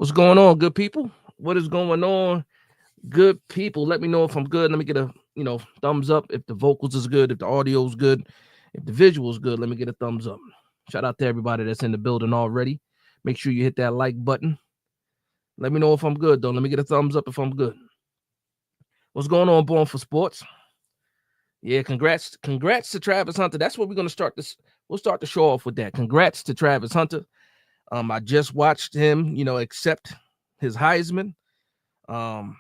What's going on, good people? What is going on, good people? Let me know if I'm good. Let me get a thumbs up if the vocals is good, if the audio is good, if the visual is good. Let me get a thumbs up. Shout out to everybody that's in the building already. Make sure you hit that like button. Let me know if I'm good though. Let me get a thumbs up if I'm good. What's going on, Born for Sports? Yeah, congrats to Travis Hunter. That's what we're gonna start this. We'll start the show off with that. Congrats to Travis Hunter. I just watched him, accept his Heisman. Um,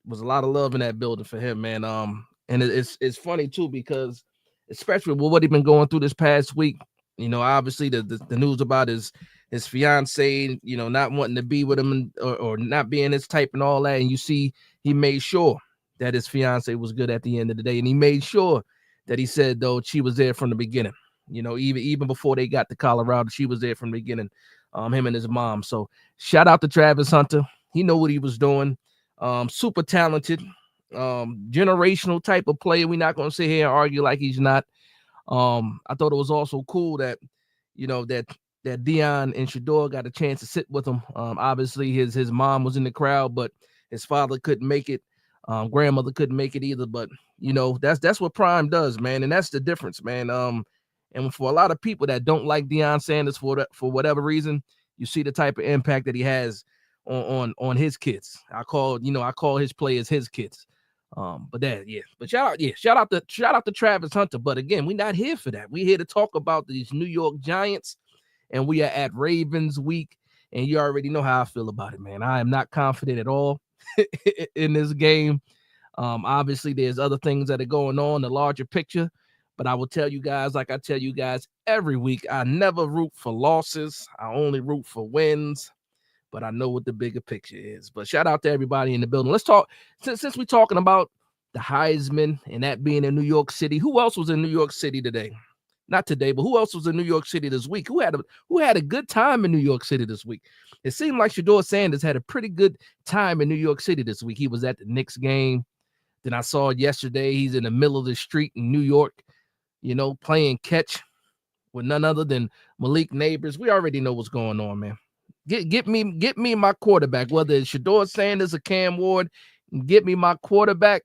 was a lot of love in that building for him, man. And it's funny too because especially with what he been going through this past week, obviously the news about his fiance, not wanting to be with him or not being his type and all that, and you see he made sure that his fiance was good at the end of the day, and he made sure that he said though she was there from the beginning. Even before they got to Colorado, she was there from the beginning. Him and his mom. So shout out to Travis Hunter. He knew what he was doing. Super talented, generational type of player. We're not going to sit here and argue like he's not. I thought it was also cool that, that Deion and Shedeur got a chance to sit with him. Obviously his mom was in the crowd, but his father couldn't make it. Grandmother couldn't make it either. But that's what Prime does, man, and that's the difference, man. And for a lot of people that don't like Deion Sanders for whatever reason, you see the type of impact that he has on his kids. I call his players his kids. But shout out to Travis Hunter. But again, we're not here for that. We're here to talk about these New York Giants, and we are at Ravens week. And you already know how I feel about it, man. I am not confident at all in this game. Obviously, there's other things that are going on, the larger picture. But I will tell you guys, like I tell you guys every week, I never root for losses. I only root for wins. But I know what the bigger picture is. But shout out to everybody in the building. Let's talk, since we're talking about the Heisman and that being in New York City. Who else was in New York City today? Not today, but who else was in New York City this week? Who had a good time in New York City this week? It seemed like Shedeur Sanders had a pretty good time in New York City this week. He was at the Knicks game. Then I saw yesterday he's in the middle of the street in New York, playing catch with none other than Malik Neighbors. We already know what's going on, man. Get me my quarterback, whether it's Shedeur Sanders or Cam Ward. Get me my quarterback,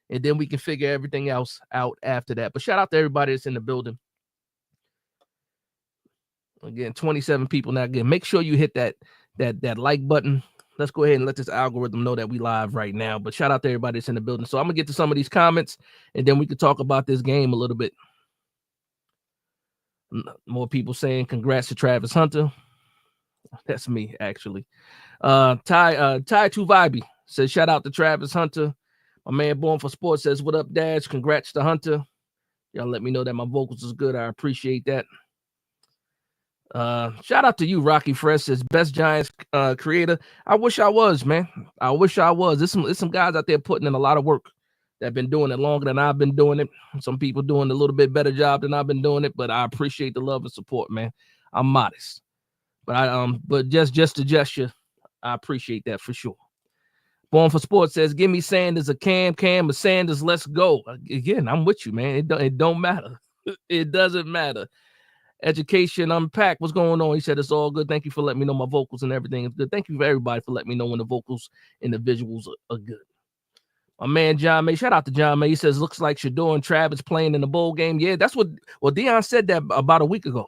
and then we can figure everything else out after that. But shout out to everybody that's in the building. Again, 27 people now. Again, make sure you hit that like button. Let's go ahead and let this algorithm know that we live right now. But shout out to everybody that's in the building. So I'm gonna get to some of these comments, and then we can talk about this game a little bit. More people saying congrats to Travis Hunter. That's me, actually. Ty Too Vibey says shout out to Travis Hunter. My man Born for Sports says, what up, Dash? Congrats to Hunter. Y'all let me know that my vocals is good. I appreciate that. Shout out to you, Rocky Fresh, says best Giants creator. I wish I was, man. I wish I was. There's some guys out there putting in a lot of work that have been doing it longer than I've been doing it. Some people doing a little bit better job than I've been doing it, but I appreciate the love and support, man. I'm modest. But just a gesture, I appreciate that for sure. Born for Sports says, give me Sanders or Cam or Sanders, let's go. Again, I'm with you, man. It don't matter. It doesn't matter. Education Unpacked, what's going on? He said, it's all good. Thank you for letting me know my vocals and everything is good. Thank you for everybody for letting me know when the vocals and the visuals are good. My man John May, shout out to John May. He says, looks like Shedeur and Travis playing in the bowl game. Yeah, that's what Deion said that about a week ago.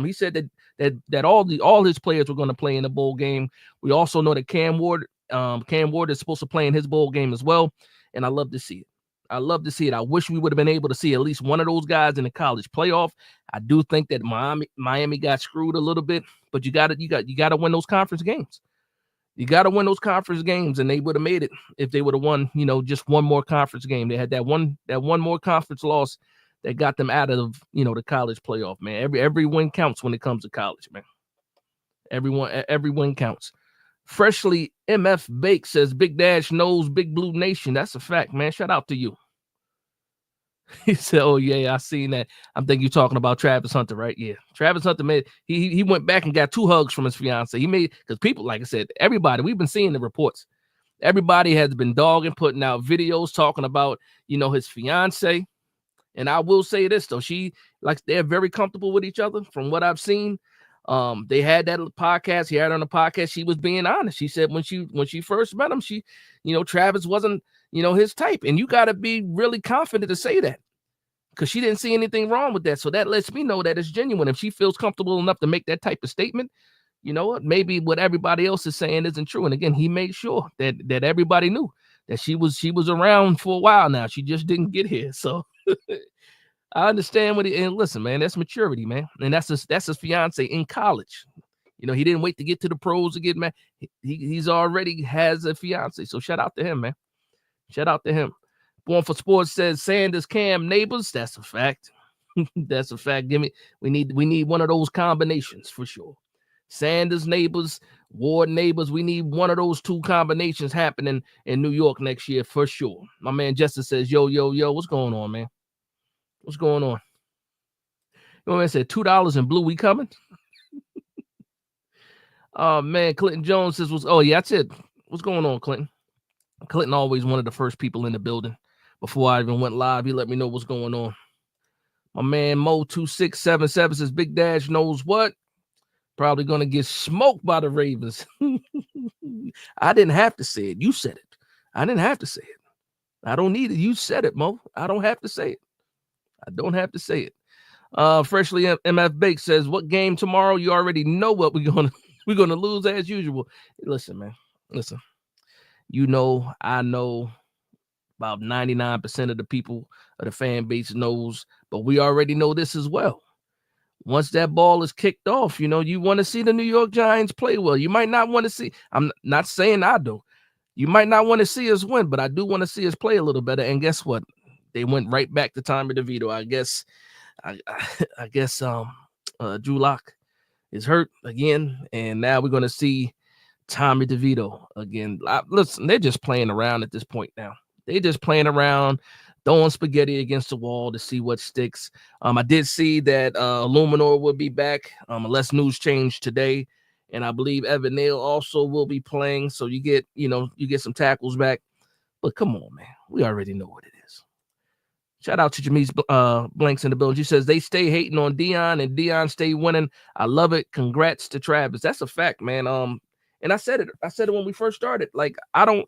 He said that all his players were going to play in the bowl game. We also know that Cam Ward is supposed to play in his bowl game as well, and I love to see it. I wish we would have been able to see at least one of those guys in the college playoff. I do think that Miami got screwed a little bit, but you got to win those conference games. You got to win those conference games, and they would have made it if they would have won, just one more conference game. They had that one more conference loss that got them out of, the college playoff, man. Every win counts when it comes to college, man. Every win counts. Freshly MF Bake says, Big Dash knows Big Blue Nation. That's a fact, man. Shout out to you. He said, oh, yeah, I seen that. I'm thinking you're talking about Travis Hunter, right? Yeah. Travis Hunter made, he went back and got 2 hugs from his fiance. Because people, like I said, everybody, we've been seeing the reports. Everybody has been dogging, putting out videos talking about, his fiance. And I will say this, though. They're very comfortable with each other from what I've seen. They had that podcast. He had her on the podcast. She was being honest. She said when she first met him, Travis wasn't, his type. And you got to be really confident to say that, because she didn't see anything wrong with that. So that lets me know that it's genuine. If she feels comfortable enough to make that type of statement, you know what? Maybe what everybody else is saying isn't true. And again, he made sure that everybody knew that she was around for a while now. She just didn't get here. So I understand and listen, man, that's maturity, man. And that's his fiance in college. He didn't wait to get to the pros to get married. He's already has a fiance. So shout out to him, man. Shout out to him. Born for Sports says Sanders, Cam, Neighbors. That's a fact. That's a fact. We need one of those combinations for sure. Sanders, Neighbors, Ward, Neighbors. We need one of those two combinations happening in New York next year for sure. My man Justin says, yo, what's going on, man? What's going on? You know what I said? $2 in blue, we coming? Oh, man, Clinton Jones says, that's it. What's going on, Clinton? Clinton always one of the first people in the building. Before I even went live, he let me know what's going on. My man Mo2677 says, Big Dash knows what? Probably going to get smoked by the Ravens. I didn't have to say it. You said it. I didn't have to say it. I don't need it. You said it, Mo. I don't have to say it. I don't have to say it. Freshly MF Bake says, what game tomorrow? You already know what we're gonna lose as usual. Listen, man. Listen. I know about 99% of the people of the fan base knows, but we already know this as well. Once that ball is kicked off, you want to see the New York Giants play well. You might not want to see, I'm not saying I do. You might not want to see us win, but I do want to see us play a little better. And guess what? They went right back to Tommy DeVito. I guess Drew Lock is hurt again, and now we're going to see Tommy DeVito again. Listen, they're just playing around at this point now. They're just playing around, throwing spaghetti against the wall to see what sticks. I did see that Illuminor will be back unless news changed today, and I believe Evan Neal also will be playing. So you get some tackles back. But come on, man, we already know what it is. Shout out to Jamise Blanks in the building. She says they stay hating on Deion and Deion stay winning. I love it. Congrats to Travis. That's a fact, man. And I said it when we first started. Like, a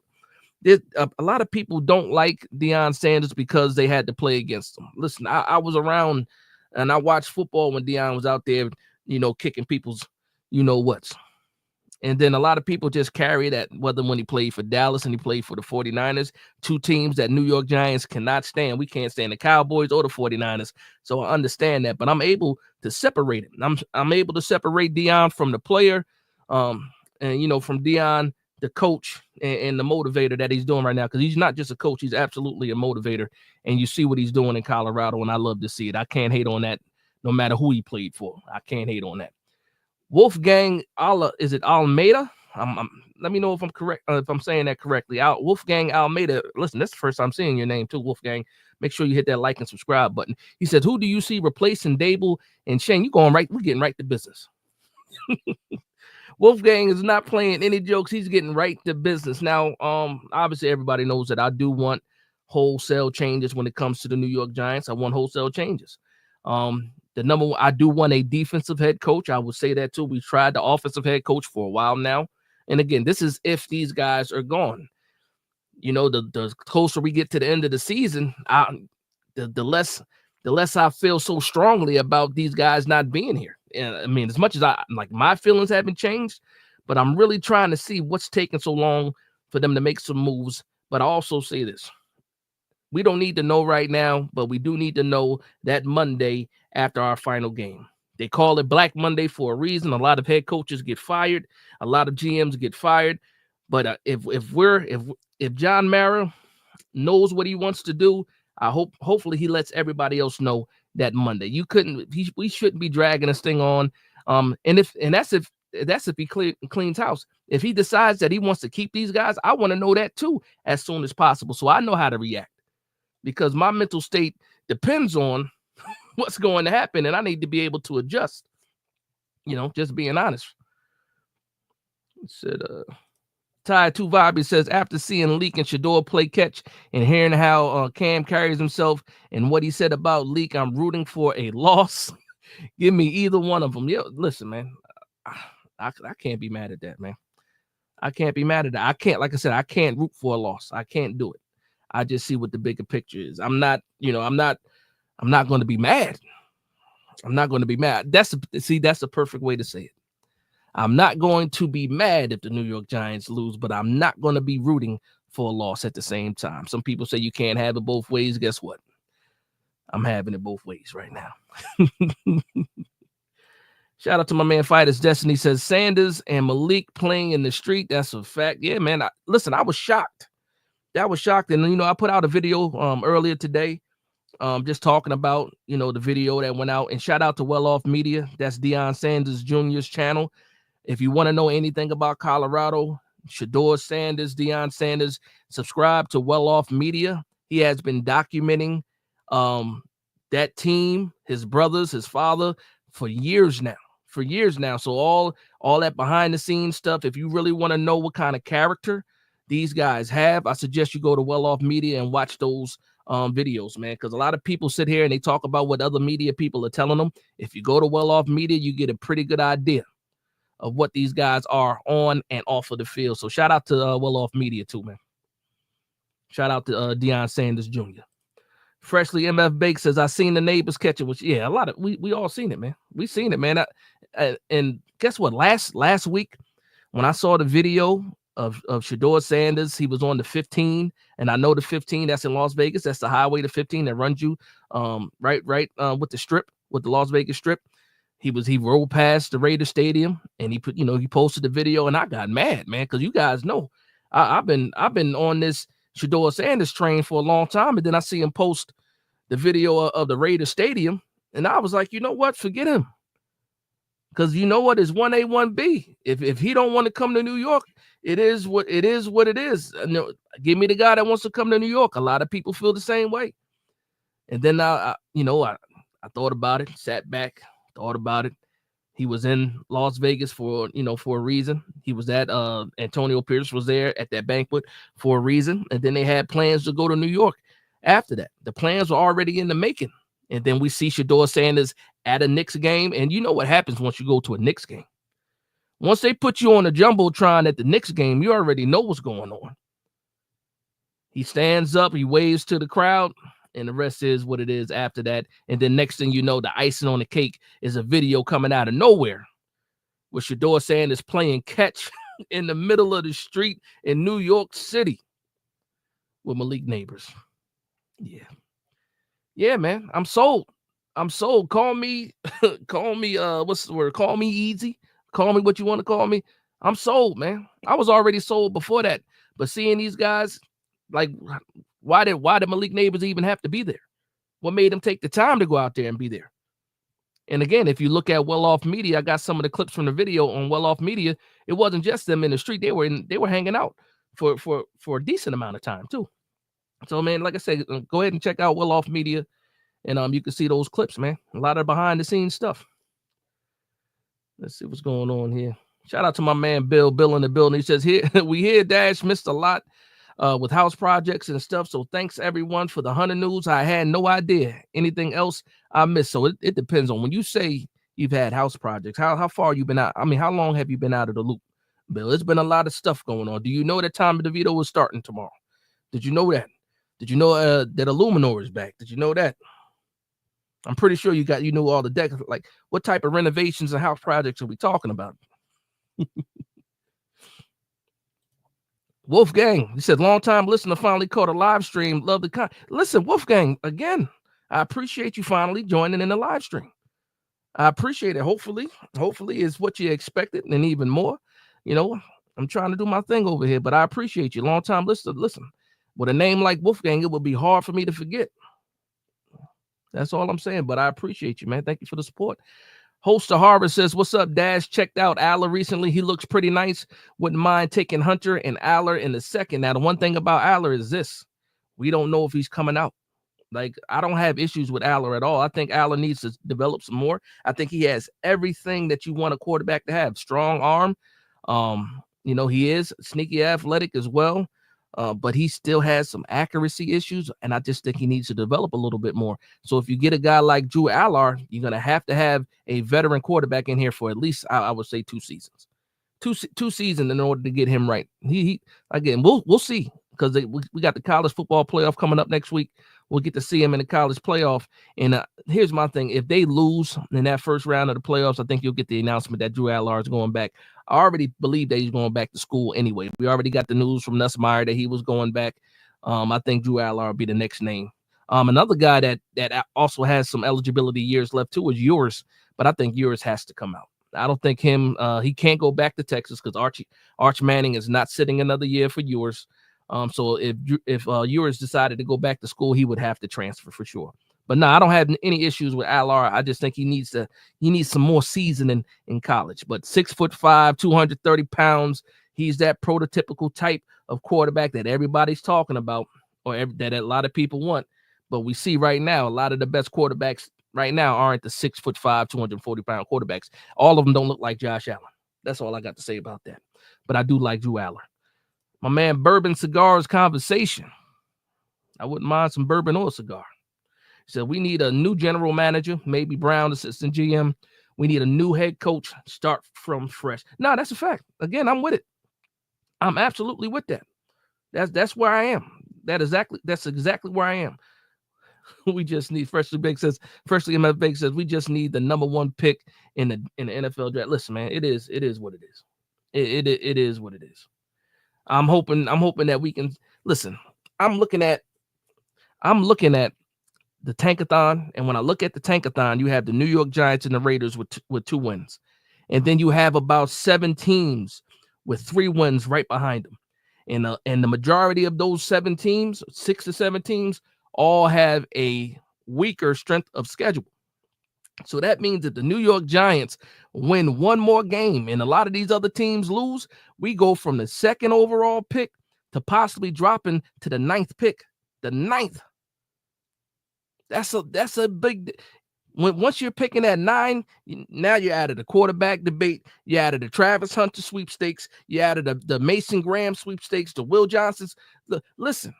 lot of people don't like Deion Sanders because they had to play against him. Listen, I was around and I watched football when Deion was out there, kicking people's, what's. And then a lot of people just carry that, whether when he played for Dallas and he played for the 49ers, two teams that New York Giants cannot stand. We can't stand the Cowboys or the 49ers. So I understand that, but I'm able to separate it. I'm able to separate Deion from the player, and from Deion, the coach and the motivator that he's doing right now, because he's not just a coach, he's absolutely a motivator. And you see what he's doing in Colorado, and I love to see it. I can't hate on that no matter who he played for. I can't hate on that. Wolfgang is it Almeida? Let me know if I'm correct, if I'm saying that correctly. Wolfgang Almeida. Listen, that's the first time seeing your name too, Wolfgang. Make sure you hit that like and subscribe button. He said, "Who do you see replacing Dable and Shane?" You going right? We're getting right to business. Wolfgang is not playing any jokes. He's getting right to business now. Obviously everybody knows that I do want wholesale changes when it comes to the New York Giants. I want wholesale changes. The number one, I do want a defensive head coach. I would say that too. We tried the offensive head coach for a while now. And again, this is if these guys are gone. The closer we get to the end of the season, the less I feel so strongly about these guys not being here. And I mean, as much as my feelings haven't changed, but I'm really trying to see what's taking so long for them to make some moves. But I also say this. We don't need to know right now, but we do need to know that Monday after our final game. They call it Black Monday for a reason. A lot of head coaches get fired. A lot of GMs get fired. But if John Mara knows what he wants to do, hopefully he lets everybody else know that Monday. We shouldn't be dragging this thing on. And that's if he cleans house. If he decides that he wants to keep these guys, I want to know that too as soon as possible, so I know how to react. Because my mental state depends on what's going to happen, and I need to be able to adjust. Just being honest. It said, Ty 2 Vibe says, after seeing Leak and Shador play catch and hearing how Cam carries himself and what he said about Leak, I'm rooting for a loss. Give me either one of them. Yeah, listen, man. I can't be mad at that, man. I can't be mad at that. I can't, like I said, I can't root for a loss. I can't do it. I just see what the bigger picture is. I'm not going to be mad. I'm not going to be mad. That's the perfect way to say it. I'm not going to be mad if the New York Giants lose, but I'm not going to be rooting for a loss at the same time. Some people say you can't have it both ways. Guess what? I'm having it both ways right now. Shout out to my man Fighters Destiny. Says Sanders and Malik playing in the street. That's a fact. Yeah, man. Listen, I was shocked. That was shocked. And, I put out a video earlier today just talking about, the video that went out. And shout out to Well Off Media. That's Deion Sanders Jr.'s channel. If you want to know anything about Colorado, Shedeur Sanders, Deion Sanders, subscribe to Well Off Media. He has been documenting that team, his brothers, his father, for years now. So all that behind the scenes stuff, if you really want to know what kind of character these guys have, I suggest you go to Well Off Media and watch those videos, man, because a lot of people sit here and they talk about what other media people are telling them. If you go to Well Off Media, you get a pretty good idea of what these guys are on and off of the field. So shout out to Well Off Media too, man. Shout out to Deion Sanders Jr. Freshly MF Bake says, I seen the neighbors catch it, which, yeah, a lot of, we all seen it, man. We seen it, man. And guess what? Last week, when I saw the video of Shedeur Sanders, he was on the 15, and I know the 15, that's in Las Vegas. That's the highway to 15 that runs you right with the strip, with the Las Vegas strip. He rolled past the Raider Stadium, and he posted the video, and I got mad, man, because you guys know I've been on this Shedeur Sanders train for a long time, and then I see him post the video of the Raider Stadium, and I was like, you know what? Forget him, because you know what? It's 1A, 1B. If he don't want to come to New York, it is what it is. Give me the guy that wants to come to New York. A lot of people feel the same way. And then I thought about it, sat back, thought about it. He was in Las Vegas for a reason. He was at Antonio Pierce was there at that banquet for a reason. And then they had plans to go to New York after that. The plans were already in the making. And then we see Shedeur Sanders at a Knicks game. And you know what happens once you go to a Knicks game. Once they put you on a jumbotron at the Knicks game, you already know what's going on. He stands up, he waves to the crowd, and the rest is what it is after that. And then next thing you know, the icing on the cake is a video coming out of nowhere with Shedeur Sanders playing catch in the middle of the street in New York City with Malik Neighbors. Yeah, man. I'm sold. Call me, what's the word? Call me easy. Call me what you want to call me. I'm sold, man. I was already sold before that. But seeing these guys, like, why did Malik Neighbors even have to be there? What made him take the time to go out there and be there? And again, if you look at Well Off Media, I got some of the clips from the video on Well Off Media. It wasn't just them in the street. They were hanging out for a decent amount of time too. So, man, like I said, go ahead and check out Well Off Media, and you can see those clips, man. A lot of behind the scenes stuff. Let's see what's going on here. Shout out to my man Bill in the building. He says, here we hear Dash missed a lot with house projects and stuff. So thanks everyone for the Hunter news. I had no idea anything else I missed. So it depends on when you say you've had house projects. How far you been out? I mean, how long have you been out of the loop, Bill? It's been a lot of stuff going on. Do you know that Tommy DeVito is starting tomorrow? Did you know that? Did you know that Illuminor is back? Did you know that? I'm pretty sure you knew all the decks. Like, what type of renovations and house projects are we talking about? Wolfgang, he said, long time listener, finally caught a live stream. Love the listen, Wolfgang, again, I appreciate you finally joining in the live stream. I appreciate it. Hopefully is what you expected and even more. I'm trying to do my thing over here, but I appreciate you. Long time listener. Listen, with a name like Wolfgang, it would be hard for me to forget. That's all I'm saying, but I appreciate you, man. Thank you for the support. Host of Harbor says, what's up, Dash? Checked out Aller recently. He looks pretty nice. Wouldn't mind taking Hunter and Aller in the second. Now, the one thing about Aller is this. We don't know if he's coming out. Like, I don't have issues with Aller at all. I think Aller needs to develop some more. I think he has everything that you want a quarterback to have. Strong arm. He is sneaky athletic as well. but he still has some accuracy issues, and I just think he needs to develop a little bit more. So if you get a guy like Drew Allar, you're going to have a veteran quarterback in here for at least, I would say, 2 seasons. Two seasons in order to get him right. He again, we'll see, because we got the college football playoff coming up next week. We'll get to see him in the college playoff. And here's my thing: if they lose in that first round of the playoffs, I think you'll get the announcement that Drew Allar is going back. I already believe that he's going back to school anyway. We already got the news from Nussmeier that he was going back. I think Drew Allar will be the next name. Another guy that also has some eligibility years left too is Ewers, but I think Ewers has to come out. I don't think he can't go back to Texas, because Arch Manning is not sitting another year for Ewers. So if Ewers decided to go back to school, he would have to transfer for sure. But no, I don't have any issues with Allar. I just think he needs some more seasoning in college. But 6'5", 230 pounds, he's that prototypical type of quarterback that everybody's talking about, or that a lot of people want. But we see right now, a lot of the best quarterbacks right now aren't the 6'5", 240-pound quarterbacks. All of them don't look like Josh Allen. That's all I got to say about that. But I do like Drew Allar. My man Bourbon Cigars Conversation. I wouldn't mind some bourbon or cigar. He said, we need a new general manager, maybe Brown, assistant GM. We need a new head coach, start from fresh. No, that's a fact. Again, I'm with it. I'm absolutely with that. That's where I am. That's exactly where I am. We just need Freshly MF Bake says we just need the number 1 pick in the NFL draft. Listen, man, it is what it is. It is what it is. I'm hoping that we can listen. I'm looking at the Tankathon, and when I look at the Tankathon, you have the New York Giants and the Raiders with 2 wins, and then you have about 7 teams with 3 wins right behind them, and the majority of those 7 teams, 6 to 7 teams, all have a weaker strength of schedule. So that means that the New York Giants win 1 more game and a lot of these other teams lose, we go from the 2nd overall pick to possibly dropping to the 9th pick. The 9th. That's a big. Once you're picking at 9, now you're out of the quarterback debate. You're out of the Travis Hunter sweepstakes. You're out of the Mason Graham sweepstakes, the Will Johnsons. Listen,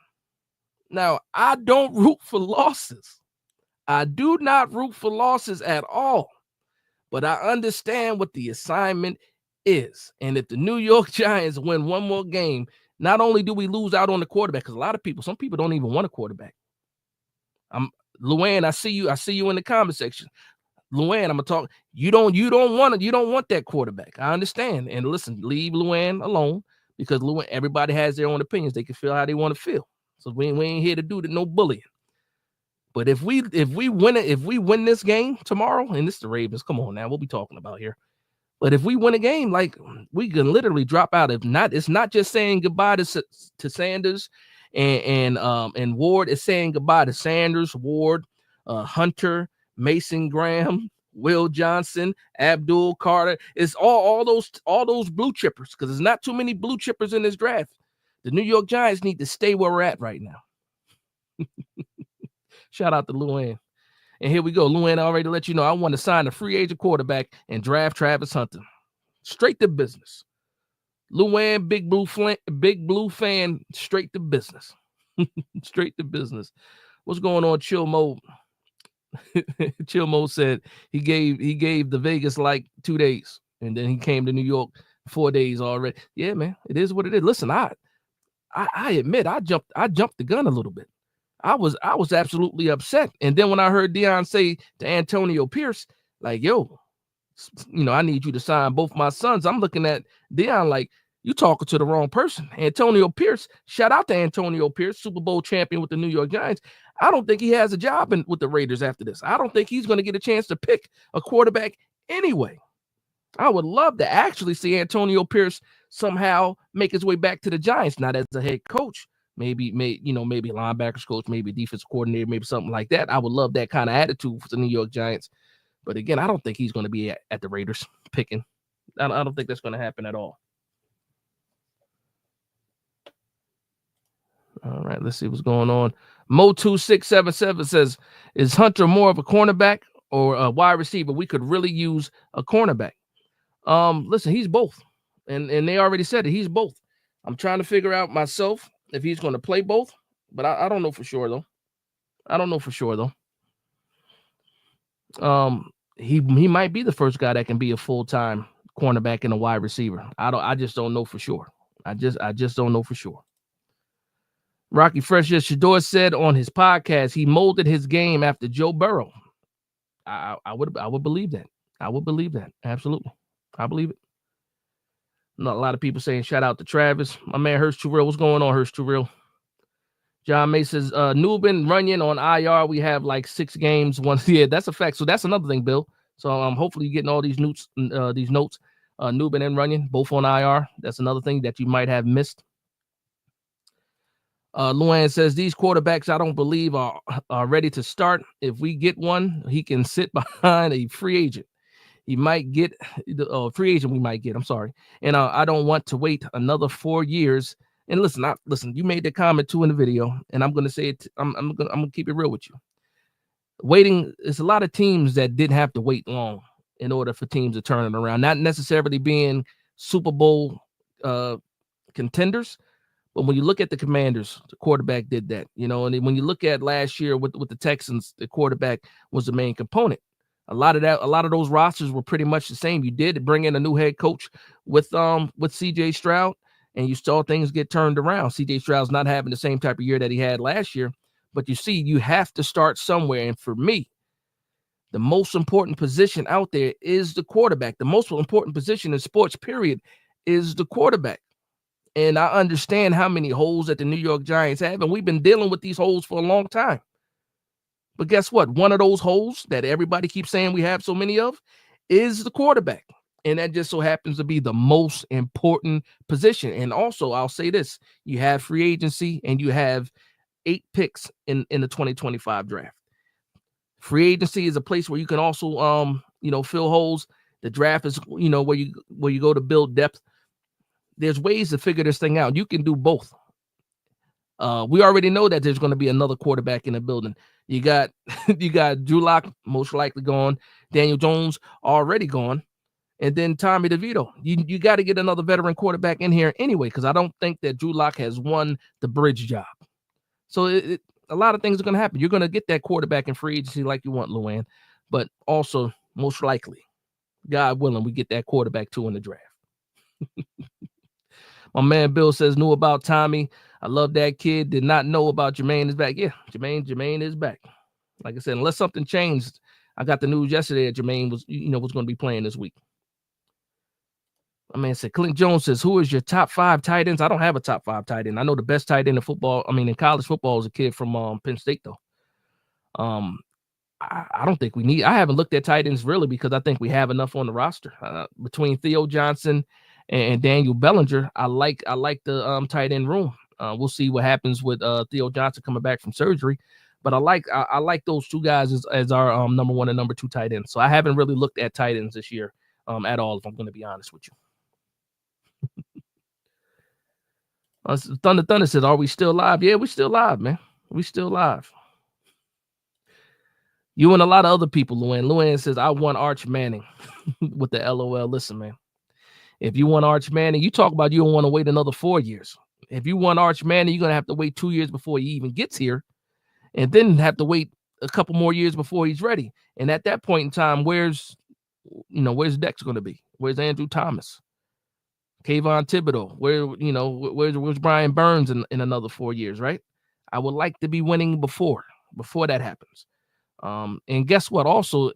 now I don't root for losses. I do not root for losses at all, but I understand what the assignment is. And if the New York Giants win 1 more game, not only do we lose out on the quarterback, because some people don't even want a quarterback. Luann, I see you in the comment section. Luann, I'm gonna talk. You don't want that quarterback. I understand. And listen, leave Luann alone, because Luann, everybody has their own opinions. They can feel how they want to feel. So we ain't here to do no bullying. But if we win this game tomorrow, and this is the Ravens, come on now, what we talking about here? But if we win a game, like, we can literally drop out. If not, it's not just saying goodbye to Sanders and Ward. It's saying goodbye to Sanders, Ward, Hunter, Mason Graham, Will Johnson, Abdul Carter. It's all those blue chippers, because there's not too many blue chippers in this draft. The New York Giants need to stay where we're at right now. Shout out to Luann. And here we go. Luann already let you know I want to sign a free agent quarterback and draft Travis Hunter. Straight to business. Luann, big blue fan, straight to business. Straight to business. What's going on, Chill Mode? Chill Mode said he gave the Vegas like 2 days, and then he came to New York 4 days already. Yeah, man, it is what it is. Listen, I admit I jumped the gun a little bit. I was absolutely upset. And then when I heard Deion say to Antonio Pierce, like, yo, I need you to sign both my sons, I'm looking at Deion like, you talking to the wrong person. Antonio Pierce, shout out to Antonio Pierce, Super Bowl champion with the New York Giants. I don't think he has a job with the Raiders after this. I don't think he's going to get a chance to pick a quarterback anyway. I would love to actually see Antonio Pierce somehow make his way back to the Giants, not as a head coach. Maybe a linebackers coach, maybe a defensive coordinator, maybe something like that. I would love that kind of attitude for the New York Giants. But again, I don't think he's going to be at the Raiders picking. I don't think that's going to happen at all. All right, let's see what's going on. Mo2677 says, is Hunter more of a cornerback or a wide receiver? We could really use a cornerback. Listen, he's both. And they already said it. He's both. I'm trying to figure out myself if he's going to play both, but I don't know for sure though. I don't know for sure though. He might be the first guy that can be a full-time cornerback and a wide receiver. I just don't know for sure. I just don't know for sure. Rocky Fresh Shador said on his podcast he molded his game after Joe Burrow. I would believe that. I would believe that. Absolutely. I believe it. Not a lot of people saying shout out to Travis. My man Hurst Terrell. What's going on, Hurst Terrell? John May says Nubin Runyon on IR. We have like 6 games. Yeah, that's a fact. So that's another thing, Bill. So hopefully you're getting all these notes. Nubin and Runyon both on IR. That's another thing that you might have missed. Luann says these quarterbacks I don't believe are ready to start. If we get one, he can sit behind a free agent. He might get the free agent. We might get. I'm sorry, and I don't want to wait another 4 years. And listen, you made the comment too in the video, and I'm gonna say it. I'm gonna keep it real with you. Waiting, it's a lot of teams that didn't have to wait long in order for teams to turn it around. Not necessarily being Super Bowl contenders. But when you look at the Commanders, the quarterback did that, and when you look at last year with the Texans, the quarterback was the main component. A lot of those rosters were pretty much the same. You did bring in a new head coach with CJ Stroud, and you saw things get turned around. CJ Stroud's not having the same type of year that he had last year, but you see, you have to start somewhere. And for me, the most important position out there is the quarterback. The most important position in sports, period, is the quarterback. And I understand how many holes that the New York Giants have, and we've been dealing with these holes for a long time. But guess what? One of those holes that everybody keeps saying we have so many of is the quarterback. And that just so happens to be the most important position. And also, I'll say this, you have free agency and you have 8 picks in the 2025 draft. Free agency is a place where you can also, fill holes. The draft is, where you go to build depth. There's ways to figure this thing out. You can do both. We already know that there's going to be another quarterback in the building. You got Drew Lock most likely gone, Daniel Jones already gone, and then Tommy DeVito. You got to get another veteran quarterback in here anyway, because I don't think that Drew Lock has won the bridge job. So a lot of things are going to happen. You're going to get that quarterback in free agency like you want, Luann, but also most likely, God willing, we get that quarterback too in the draft. My man Bill says, knew about Tommy. I love that kid. Did not know about Jermaine is back. Yeah, Jermaine is back. Like I said, unless something changed, I got the news yesterday that Jermaine was going to be playing this week. My man said, Clint Jones says, who is your top 5 tight ends? I don't have a top 5 tight end. I know the best tight end in college football is a kid from Penn State, though. I don't think we need. I haven't looked at tight ends really because I think we have enough on the roster between Theo Johnson and Daniel Bellinger. I like the tight end room. We'll see what happens with Theo Johnson coming back from surgery, but I like those 2 guys as our number 1 and number 2 tight ends. So I haven't really looked at tight ends this year at all, if I'm going to be honest with you. Thunder says, are we still live? Yeah, we're still live, man. We still live. You and a lot of other people, Luann. Luann says, I want Arch Manning with the LOL. Listen, man. If you want Arch Manning, you talk about you don't want to wait another 4 years. If you want Arch Manning, you're going to have to wait 2 years before he even gets here, and then have to wait a couple more years before he's ready. And at that point in time, where's Dex going to be? Where's Andrew Thomas? Kayvon Thibodeau? Where's Brian Burns in another 4 years, right? I would like to be winning before that happens. And guess what? Also,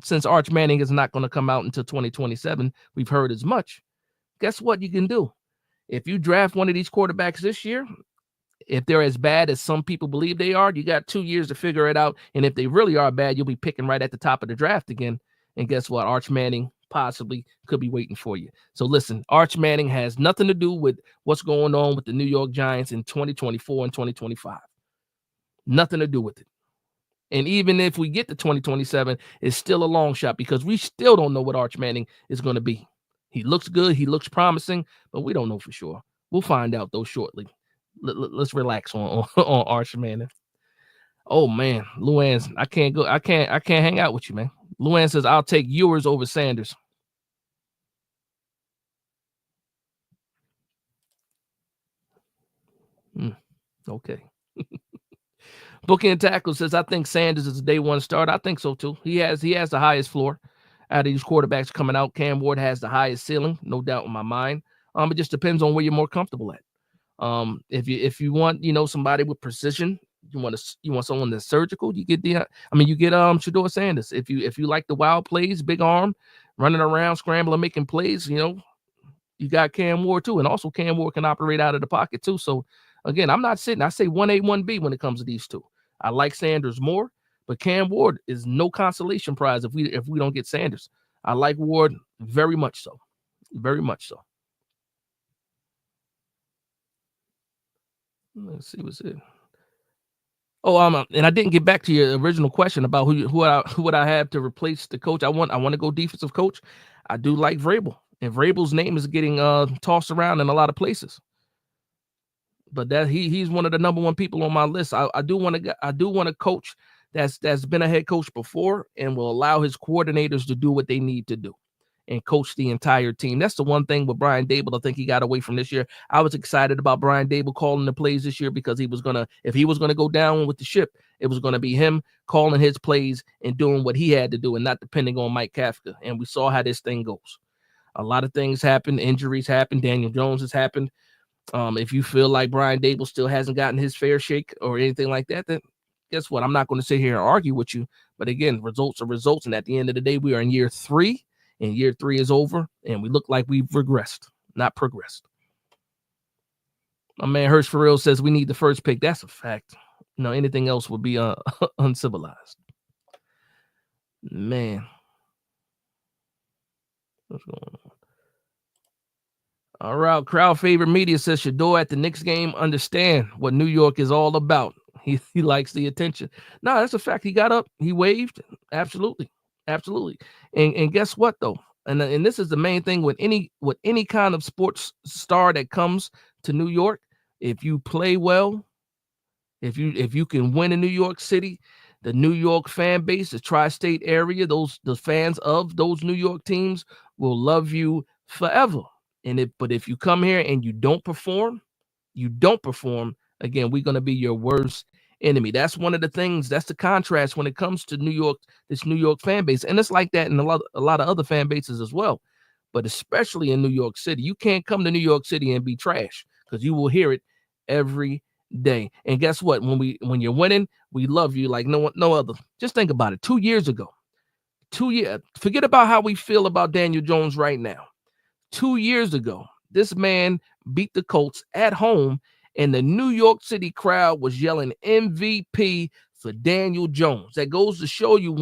since Arch Manning is not going to come out until 2027, we've heard as much. Guess what you can do? If you draft one of these quarterbacks this year, if they're as bad as some people believe they are, you got 2 years to figure it out. And if they really are bad, you'll be picking right at the top of the draft again. And guess what? Arch Manning possibly could be waiting for you. So listen, Arch Manning has nothing to do with what's going on with the New York Giants in 2024 and 2025. Nothing to do with it. And even if we get to 2027, it's still a long shot because we still don't know what Arch Manning is going to be. He looks good. He looks promising, but we don't know for sure. We'll find out, though, shortly. Let's relax on Arch Manning. Oh, man. Luann, I can't hang out with you, man. Luann says, I'll take Ewers over Sanders. Okay. Booking and Tackle says, I think Sanders is a day one start. I think so too. He has the highest floor out of these quarterbacks coming out. Cam Ward has the highest ceiling, no doubt in my mind. It just depends on where you're more comfortable at. If you want, somebody with precision, you want someone that's surgical, you get Shedeur Sanders. If you like the wild plays, big arm, running around, scrambling, making plays, you got Cam Ward too. And also Cam Ward can operate out of the pocket too. So again, I'm not sitting. I say 1A, 1B when it comes to these two. I like Sanders more, but Cam Ward is no consolation prize if we don't get Sanders. I like Ward very much so. Very much so. Let's see what's it. Oh, and I didn't get back to your original question about who would I have to replace the coach. I want to go defensive coach. I do like Vrabel, and Vrabel's name is getting tossed around in a lot of places. But that he's one of the number one people on my list. I do want a coach that's been a head coach before and will allow his coordinators to do what they need to do and coach the entire team. That's the one thing with Brian Daboll I think he got away from this year. I was excited about Brian Daboll calling the plays this year because if he was gonna go down with the ship, it was gonna be him calling his plays and doing what he had to do and not depending on Mike Kafka. And we saw how this thing goes. A lot of things happen, injuries happen. Daniel Jones has happened. If you feel like Brian Daboll still hasn't gotten his fair shake or anything like that, then guess what? I'm not going to sit here and argue with you. But again, results are results. And at the end of the day, we are in year 3, and year 3 is over, and we look like we've regressed, not progressed. My man Hirsch for real says we need the first pick. That's a fact. Anything else would be uncivilized. Man. What's going on? All right, crowd favorite media says Shedeur at the Knicks game understand what New York is all about. He likes the attention. No, that's a fact. He got up, he waved. Absolutely. And guess what though? And this is the main thing with any kind of sports star that comes to New York. If you play well, if you can win in New York City, the New York fan base, the tri-state area, the fans of those New York teams will love you forever. But if you come here and you don't perform, again, we're going to be your worst enemy. That's one of the things. That's the contrast when it comes to New York, this New York fan base. And it's like that in a lot of other fan bases as well. But especially in New York City, you can't come to New York City and be trash because you will hear it every day. And guess what? When you're winning, we love you like no other. Just think about it. 2 years ago, forget about how we feel about Daniel Jones right now. 2 years ago, this man beat the Colts at home, and the New York City crowd was yelling MVP for Daniel Jones. That goes to show you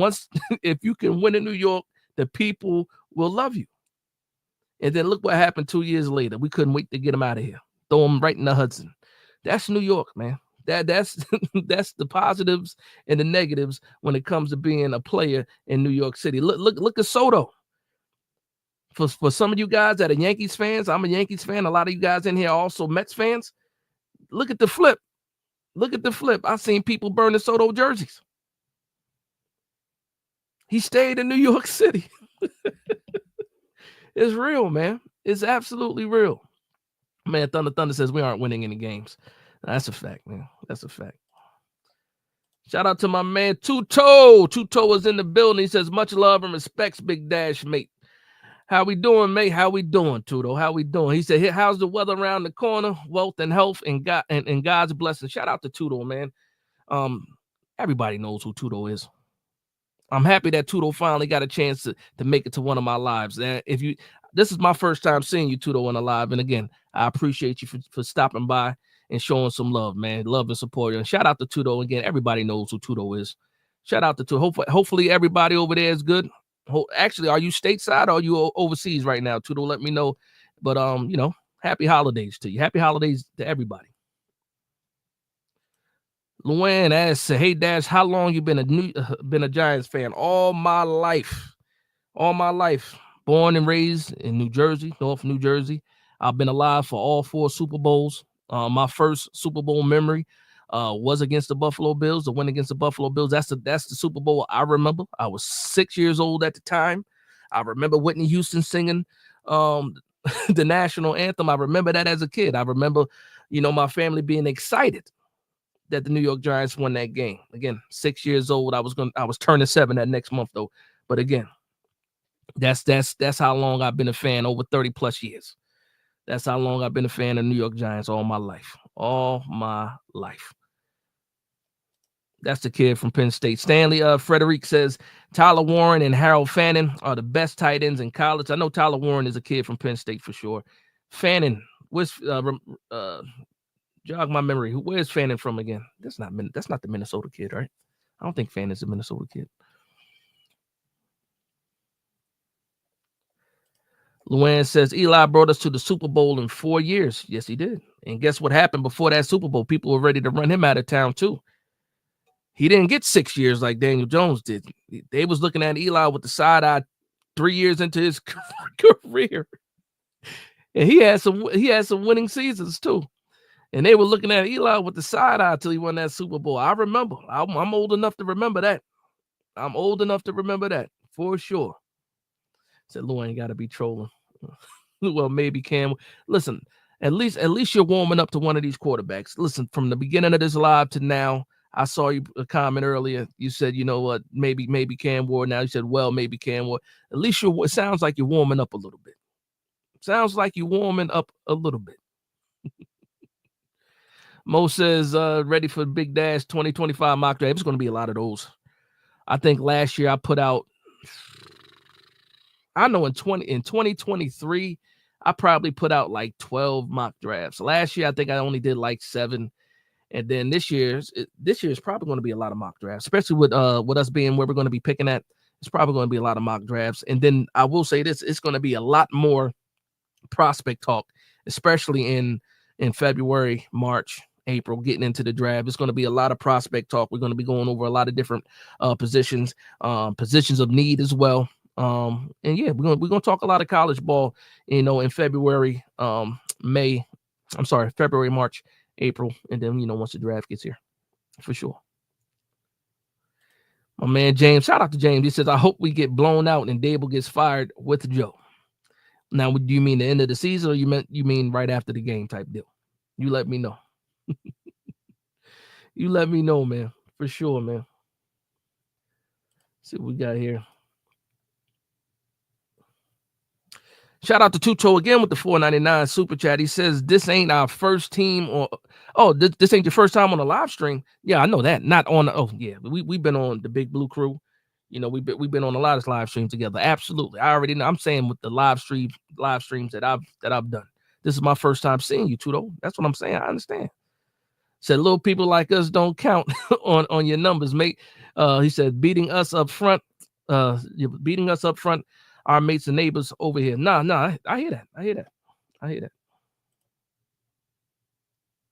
if you can win in New York, the people will love you. And then look what happened 2 years later. We couldn't wait to get him out of here. Throw him right in the Hudson. That's New York, man. That's that's the positives and the negatives when it comes to being a player in New York City. Look at Soto. For some of you guys that are Yankees fans, I'm a Yankees fan. A lot of you guys in here are also Mets fans. Look at the flip. I've seen people burn the Soto jerseys. He stayed in New York City. It's real, man. It's absolutely real. Man, Thunder says we aren't winning any games. That's a fact, man. That's a fact. Shout out to my man Tuto. Tuto is in the building. He says much love and respects, Big Dash, mate. How we doing, mate? How we doing, Tuto? How we doing? He said, how's the weather around the corner? Wealth and health and God and God's blessing. Shout out to Tuto, man. Everybody knows who Tuto is. I'm happy that Tuto finally got a chance to make it to one of my lives. And this is my first time seeing you, Tuto, on a live. And again, I appreciate you for stopping by and showing some love, man. Love and support. And shout out to Tuto. Again, everybody knows who Tuto is. Shout out to Tuto. Hopefully everybody over there is good. Actually, are you stateside or are you overseas right now, Tuto? Let me know. But happy holidays to you. Happy holidays to everybody. Luann asks, hey Dash, how long you been a Giants fan? All my life. Born and raised in New Jersey, North New Jersey. I've been alive for all 4 Super Bowls. My first Super Bowl memory was against the Buffalo Bills. The win against the Buffalo Bills. That's the Super Bowl I remember. I was 6 years old at the time. I remember Whitney Houston singing the national anthem. I remember that as a kid. I remember, my family being excited that the New York Giants won that game. Again, 6 years old. I was turning 7 that next month though. But again, that's how long I've been a fan, over 30 plus years. That's how long I've been a fan of New York Giants, all my life. All my life. That's the kid from Penn State. Stanley Frederick says Tyler Warren and Harold Fannin are the best tight ends in college. I know Tyler Warren is a kid from Penn State for sure. Fannin, where's jog my memory. Where's Fannin from again? That's not the Minnesota kid, right? I don't think Fannin's a Minnesota kid. Luann says Eli brought us to the Super Bowl in 4 years. Yes, he did. And guess what happened before that Super Bowl? People were ready to run him out of town too. He didn't get 6 years like Daniel Jones did. They was looking at Eli with the side eye 3 years into his career. And he had some winning seasons too. And they were looking at Eli with the side eye till he won that Super Bowl. I remember. I'm old enough to remember that. I'm old enough to remember that for sure. Said Lou ain't got to be trolling. Well, maybe Cam. Listen, at least you're warming up to one of these quarterbacks. Listen, from the beginning of this live to now, I saw you a comment earlier. You said, you know what, maybe Cam Ward. Now you said, well, maybe Cam Ward. At least it sounds like you're warming up a little bit. Sounds like you're warming up a little bit. Mo says, ready for Big Dash 2025 mock draft. It's going to be a lot of those. I think last year I put out, I know in 2023, I probably put out like 12 mock drafts. Last year, I think I only did like 7. And then this year is probably going to be a lot of mock drafts, especially with us being where we're going to be picking at. It's probably going to be a lot of mock drafts. And then I will say this, it's going to be a lot more prospect talk, especially in February, March, April, getting into the draft. It's going to be a lot of prospect talk. We're going to be going over a lot of different positions of need as well. And yeah, we're gonna talk a lot of college ball, in February, February, March, April, and then once the draft gets here, for sure. My man James, shout out to James. He says, I hope we get blown out and Dable gets fired with Joe. Now, do you mean the end of the season, or you mean right after the game type deal? You let me know. You let me know, man, for sure, man. Let's see what we got here. Shout out to Tucho again with the $4.99 super chat. He says, this ain't our first team this ain't your first time on a live stream. Yeah, I know that. Not on we've been on the Big Blue Crew. We've been on a lot of live streams together. Absolutely. I already know. I'm saying with the live streams that I've done. This is my first time seeing you, Tuto. That's what I'm saying. I understand. Said little people like us don't count on your numbers, mate. He said beating us up front. Our mates and neighbors over here. Nah, I hear that. I hear that.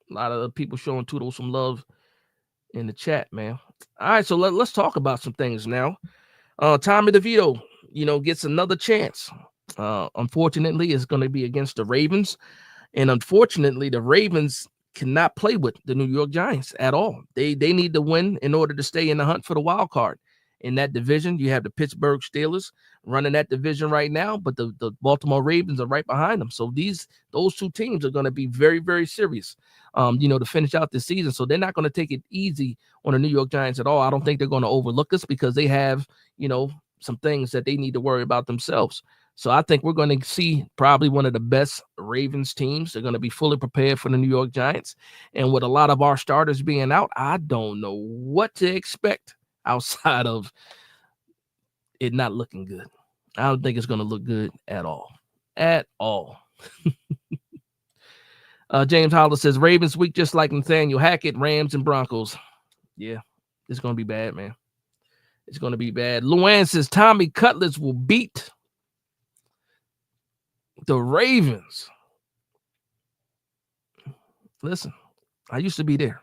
A lot of people showing Toodle some love in the chat, man. All right, so let's talk about some things now. Tommy DeVito, gets another chance. Unfortunately, it's going to be against the Ravens. And unfortunately, the Ravens cannot play with the New York Giants at all. They need to win in order to stay in the hunt for the wild card. In that division, you have the Pittsburgh Steelers running that division right now, but the Baltimore Ravens are right behind them. So those two teams are going to be very, very serious, to finish out the season. So they're not going to take it easy on the New York Giants at all. I don't think they're going to overlook us because they have, some things that they need to worry about themselves. So I think we're going to see probably one of the best Ravens teams. They're going to be fully prepared for the New York Giants. And with a lot of our starters being out, I don't know what to expect outside of it not looking good. I don't think it's going to look good at all. James Holler says, Ravens week just like Nathaniel Hackett, Rams, and Broncos. Yeah, it's going to be bad, man. It's going to be bad. Luann says, Tommy Cutlets will beat the Ravens. Listen, I used to be there.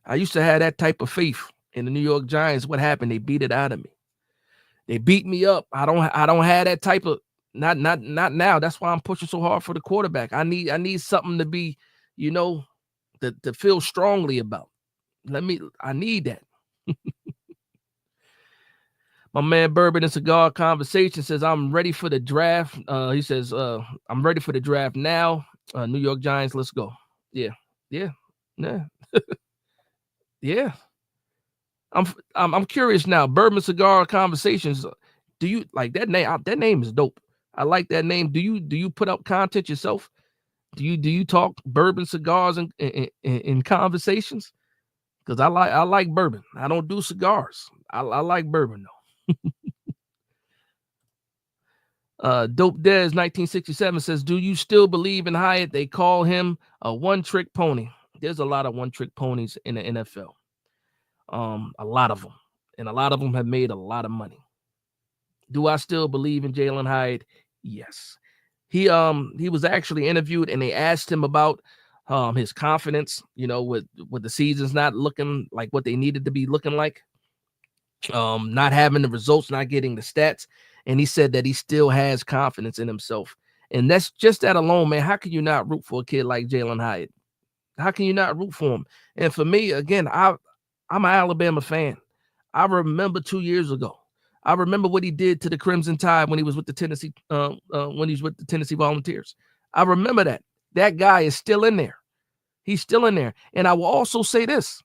I used to have that type of faith in the New York Giants. What happened? They beat it out of me. They beat me up. I don't have that type of not now. That's why I'm pushing so hard for the quarterback. I need something to be, to feel strongly about. I need that. My man Bourbon and Cigar Conversation says, I'm ready for the draft. He says, I'm ready for the draft now. New York Giants, let's go. Yeah. Yeah. I'm curious now. Bourbon Cigar Conversations. Do you like that name? That name is dope. I like that name. Do you put up content yourself? Do you talk bourbon cigars in conversations? Because I like bourbon. I don't do cigars. I like bourbon though. Dope Dez 1967 says, do you still believe in Hyatt? They call him a one-trick pony. There's a lot of one-trick ponies in the NFL. A lot of them. And a lot of them have made a lot of money. Do I still believe in Jalin Hyatt? Yes. He was actually interviewed and they asked him about his confidence, with the seasons not looking like what they needed to be looking like, not having the results, not getting the stats. And he said that he still has confidence in himself. And that's just that alone, man. How can you not root for a kid like Jalin Hyatt? How can you not root for him? And for me, again, I'm an Alabama fan. I remember 2 years ago. I remember what he did to the Crimson Tide when he was with the Tennessee Volunteers. I remember that. That guy is still in there. He's still in there. And I will also say this.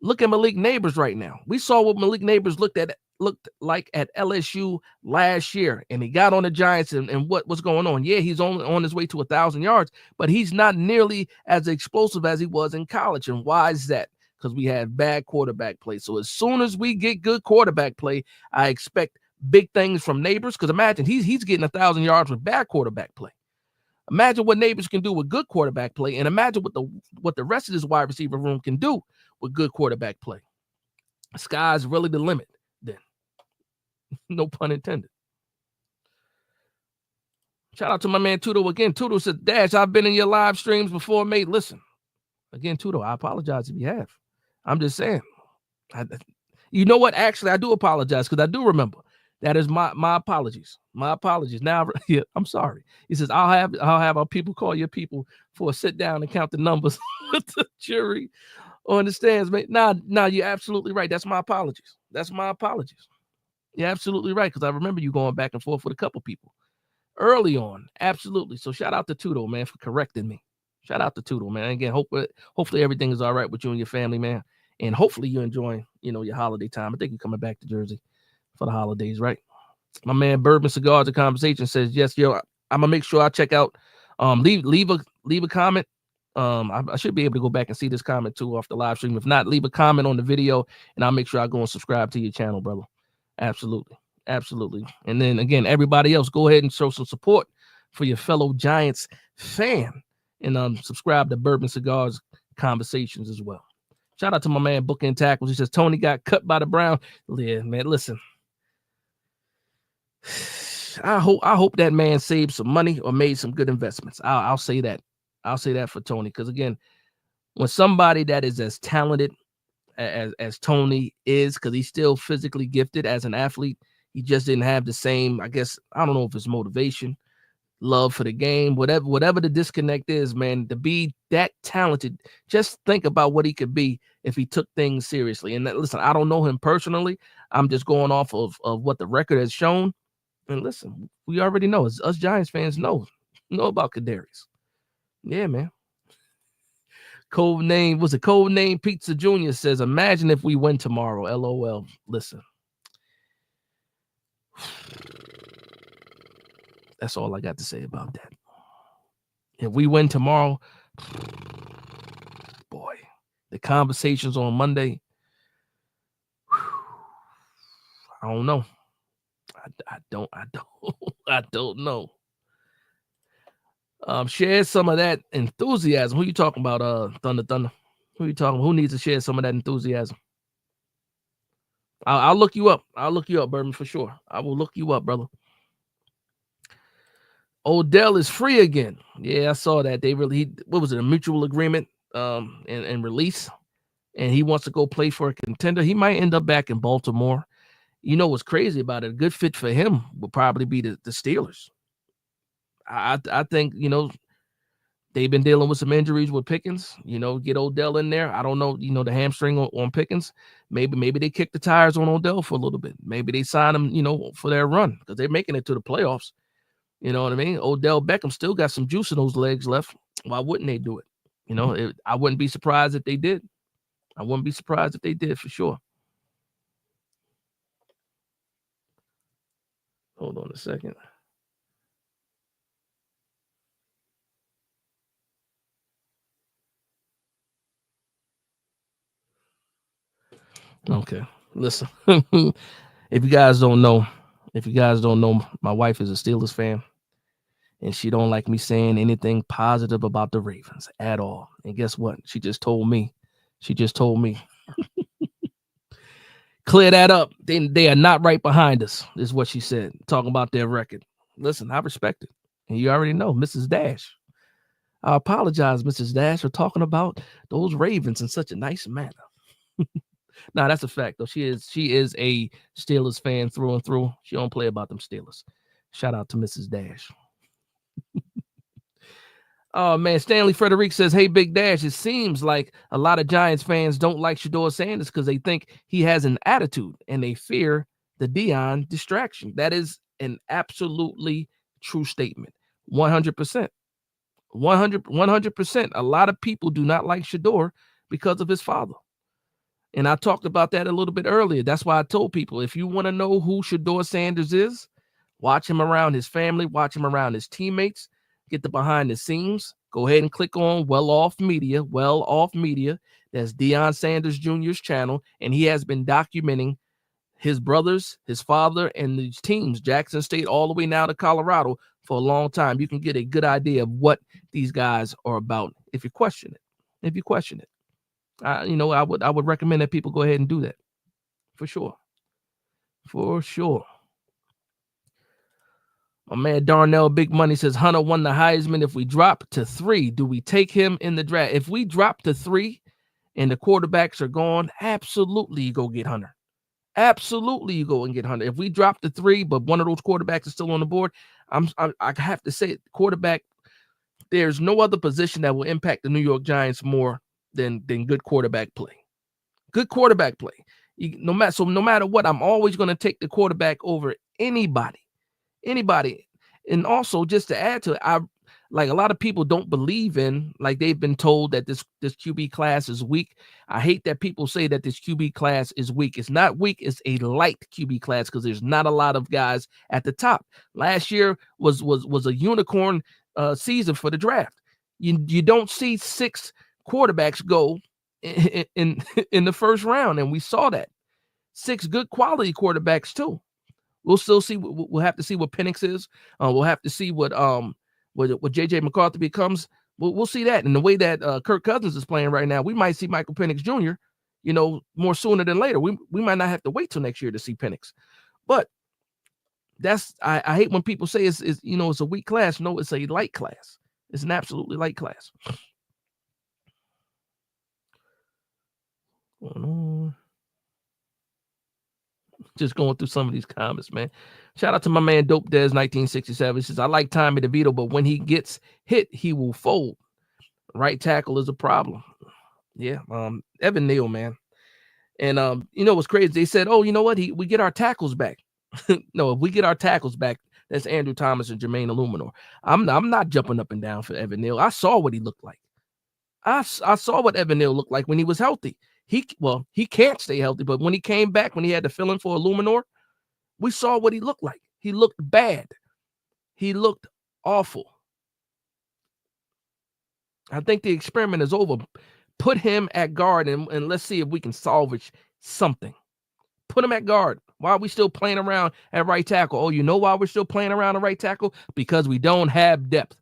Look at Malik Neighbors right now. We saw what Malik Neighbors looked like at LSU last year, and he got on the Giants and what's going on. Yeah, he's only on his way to 1,000 yards, but he's not nearly as explosive as he was in college. And why is that? Because we had bad quarterback play. So as soon as we get good quarterback play, I expect big things from Neighbors. Because imagine he's getting 1,000 yards with bad quarterback play. Imagine what Neighbors can do with good quarterback play, and imagine what the rest of this wide receiver room can do with good quarterback play. Sky's really the limit then. No pun intended. Shout out to my man Tudo again. Tudo said, Dash, I've been in your live streams before, mate. Listen, again, Tudo, I apologize if you have. I'm just saying. You know what? Actually, I do apologize because I do remember. That is my apologies. My apologies. Now, yeah, I'm sorry. He says, I'll have our people call your people for a sit down and count the numbers with the jury on the stands, mate. Nah, you're absolutely right. That's my apologies. You're absolutely right, because I remember you going back and forth with a couple people early on. Absolutely. So shout out to Tudo, man, for correcting me. Shout out to Tudo, man. Again, hopefully everything is all right with you and your family, man. And hopefully you're enjoying, your holiday time. I think you're coming back to Jersey for the holidays, right? My man Bourbon Cigars and Conversation says, yes, yo, I'm gonna make sure I check out. Leave a comment. I should be able to go back and see this comment too off the live stream. If not, leave a comment on the video, and I'll make sure I go and subscribe to your channel, brother. Absolutely. And then again, everybody else, go ahead and show some support for your fellow Giants fan, and subscribe to Bourbon Cigars Conversations as well. Shout out to my man Booking Tackles. He says Tony got cut by the Browns. Yeah, man, listen. I hope that man saved some money or made some good investments. I'll say that. I'll say that for Tony, because again, when somebody that is as talented as Tony is, because he's still physically gifted as an athlete, he just didn't have the same, I guess, I don't know if it's motivation, love for the game, whatever the disconnect is, man, to be that talented, just think about what he could be if he took things seriously. And listen, I don't know him personally. I'm just going off of what the record has shown. And listen, we already know, us Giants fans know about Kadarius. Yeah, man. Code name Pizza Jr. says, imagine if we win tomorrow. LOL. Listen. That's all I got to say about that. If we win tomorrow, boy, the conversations on Monday, I don't know. I don't know. Share some of that enthusiasm. Who you talking about? Thunder. Who you talking? Who needs to share some of that enthusiasm? I'll look you up. Bourbon, for sure. I will look you up, brother. Odell is free again. Yeah, I saw that. What was it? A mutual agreement and release. And he wants to go play for a contender. He might end up back in Baltimore. You know what's crazy about it? A good fit for him would probably be the Steelers. I think, They've been dealing with some injuries with Pickens. Get Odell in there. I don't know. The hamstring on Pickens. Maybe they kick the tires on Odell for a little bit. Maybe they sign him, for their run because they're making it to the playoffs. You know what I mean? Odell Beckham still got some juice in those legs left. Why wouldn't they do it? I wouldn't be surprised if they did. I wouldn't be surprised if they did for sure. Hold on a second. Okay, listen. If you guys don't know, my wife is a Steelers fan, and she don't like me saying anything positive about the Ravens at all. And guess what? She just told me. Clear that up. They are not right behind us, is what she said, talking about their record. Listen, I respect it. And you already know, Mrs. Dash. I apologize, Mrs. Dash, for talking about those Ravens in such a nice manner. Nah, that's a fact, though. She is a Steelers fan through and through. She don't play about them Steelers. Shout out to Mrs. Dash. Oh, man. Stanley Frederick says, hey, Big Dash, it seems like a lot of Giants fans don't like Shedeur Sanders because they think he has an attitude and they fear the Deion distraction. That is an absolutely true statement. 100%. 100%. A lot of people do not like Shedeur because of his father. And I talked about that a little bit earlier. That's why I told people, if you want to know who Shedeur Sanders is, watch him around his family, watch him around his teammates, get the behind the scenes. Go ahead and click on Well Off Media. That's Deion Sanders Jr.'s channel. And he has been documenting his brothers, his father, and these teams, Jackson State all the way now to Colorado, for a long time. You can get a good idea of what these guys are about if you question it. I would recommend that people go ahead and do that for sure. My man Darnell Big Money says Hunter won the Heisman. If we drop to 3, do we take him in the draft? If we drop to 3 and the quarterbacks are gone, absolutely you go get Hunter. Absolutely you go and get Hunter. If we drop to 3, but one of those quarterbacks is still on the board, I have to say quarterback. There's no other position that will impact the New York Giants more than good quarterback play. Good quarterback play. No matter what, I'm always going to take the quarterback over anybody. And also, just to add to it, a lot of people don't believe in, they've been told that this QB class is weak. I hate that people say that this QB class is weak. It's not weak. It's a light QB class because there's not a lot of guys at the top. Last year was a unicorn season for the draft. You don't see 6 quarterbacks go in the first round, and we saw that 6 good quality quarterbacks too. We'll still see. We'll have to see what Penix is. We'll have to see what JJ McCarthy becomes. We'll see that. And the way that Kirk Cousins is playing right now, we might see Michael Penix Jr. More sooner than later. We might not have to wait till next year to see Penix. But I hate when people say it's a weak class. No, it's a light class. It's an absolutely light class. Just going through some of these comments, man. Shout out to my man Dope Dez 1967. He says, I like Tommy DeVito, but when he gets hit, he will fold. Right tackle is a problem. Yeah, Evan Neal, man. And what's crazy? They said, oh, you know what? We get our tackles back. No, if we get our tackles back, that's Andrew Thomas and Jermaine Illuminor. I'm not jumping up and down for Evan Neal. I saw what he looked like. I saw what Evan Neal looked like when he was healthy. He can't stay healthy, but when he came back, when he had to fill in for Illuminor, we saw what he looked like. He looked bad. He looked awful. I think the experiment is over. Put him at guard and let's see if we can salvage something. Put him at guard. Why are we still playing around at right tackle? Oh, you know why we're still playing around at right tackle? Because we don't have depth.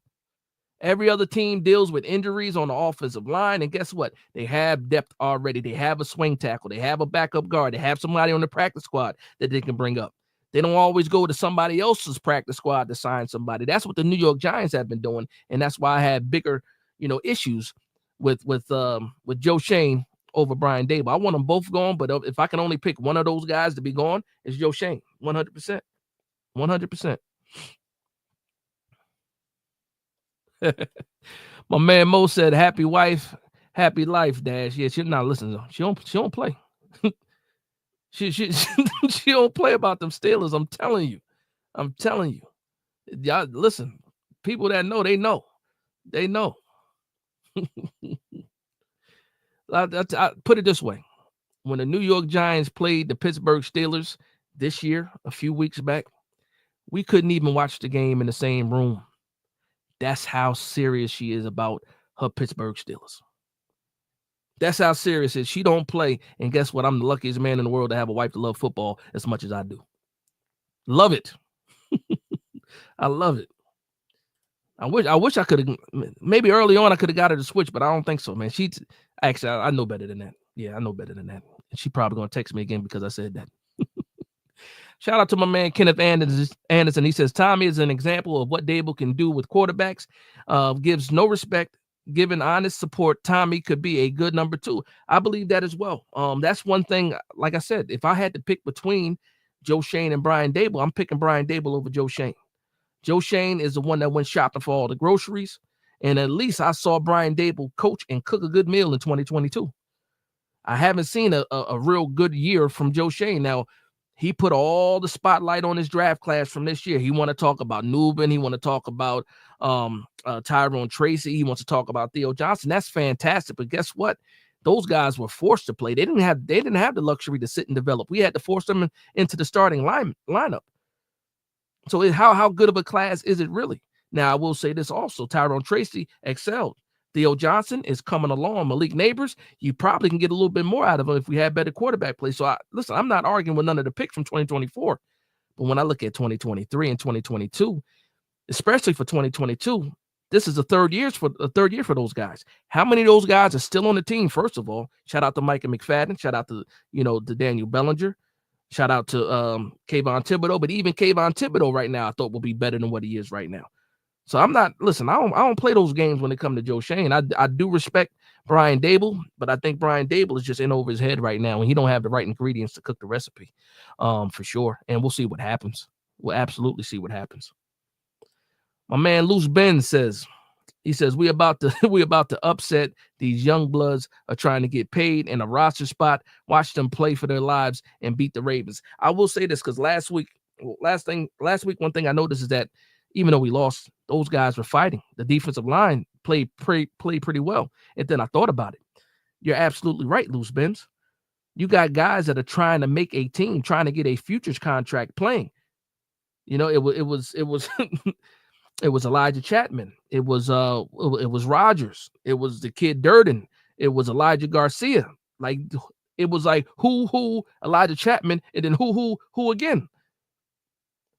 Every other team deals with injuries on the offensive line, and guess what? They have depth already. They have a swing tackle. They have a backup guard. They have somebody on the practice squad that they can bring up. They don't always go to somebody else's practice squad to sign somebody. That's what the New York Giants have been doing, and that's why I had bigger, issues with Joe Schoen over Brian Daboll. I want them both gone, but if I can only pick one of those guys to be gone, it's Joe Schoen. 100%. 100%. My man Mo said, "Happy wife, happy life, Dash." Yeah, she not listening. She don't play. she she don't play about them Steelers. I'm telling you. I'm telling you. Y'all listen. People that know, they know. They know. I put it this way. When the New York Giants played the Pittsburgh Steelers this year, a few weeks back, we couldn't even watch the game in the same room. That's how serious she is about her Pittsburgh Steelers. That's how serious it is. She don't play. And guess what? I'm the luckiest man in the world to have a wife to love football as much as I do. Love it. I love it. I wish I could have, maybe early on I could have got her to switch, but I don't think so, man. Actually, I know better than that. Yeah, I know better than that. And she probably going to text me again because I said that. Shout out to my man Kenneth Anderson. He says Tommy is an example of what Daboll can do with quarterbacks. Gives no respect. Given honest support, Tommy could be a good number 2. I believe that as well. That's one thing. Like I said, if I had to pick between Joe Schoen and Brian Daboll, I'm picking Brian Daboll over Joe Schoen. Joe Schoen is the one that went shopping for all the groceries, and at least I saw Brian Daboll coach and cook a good meal in 2022. I haven't seen a real good year from Joe Schoen. Now, he put all the spotlight on his draft class from this year. He want to talk about Newbin. He want to talk about Tyrone Tracy. He wants to talk about Theo Johnson. That's fantastic. But guess what? Those guys were forced to play. They didn't have the luxury to sit and develop. We had to force them into the starting lineup. So how good of a class is it really? Now, I will say this also. Tyrone Tracy excelled. Theo Johnson is coming along. Malik Neighbors, you probably can get a little bit more out of him if we had better quarterback play. So, listen, I'm not arguing with none of the picks from 2024. But when I look at 2023 and 2022, especially for 2022, this is the third year for those guys. How many of those guys are still on the team? First of all, shout out to Micah McFadden. Shout out to, to Daniel Bellinger. Shout out to Kayvon Thibodeau. But even Kayvon Thibodeau right now, I thought will be better than what he is right now. So I don't play those games when it comes to Joe Schoen. I do respect Brian Daboll, but I think Brian Daboll is just in over his head right now, and he don't have the right ingredients to cook the recipe, for sure. And we'll see what happens. We'll absolutely see what happens. My man Loose Ben says, we about to upset these young bloods are trying to get paid in a roster spot. Watch them play for their lives and beat the Ravens. I will say this because last week, one thing I noticed is that even though we lost, those guys were fighting. The defensive line played pretty well. And then I thought about it. You're absolutely right, Loose Benz. You got guys that are trying to make a team, trying to get a futures contract playing. It was it was Elijah Chapman. It was Rodgers. It was the kid Durden. It was Elijah Garcia. Like it was like who Elijah Chapman, and then who again.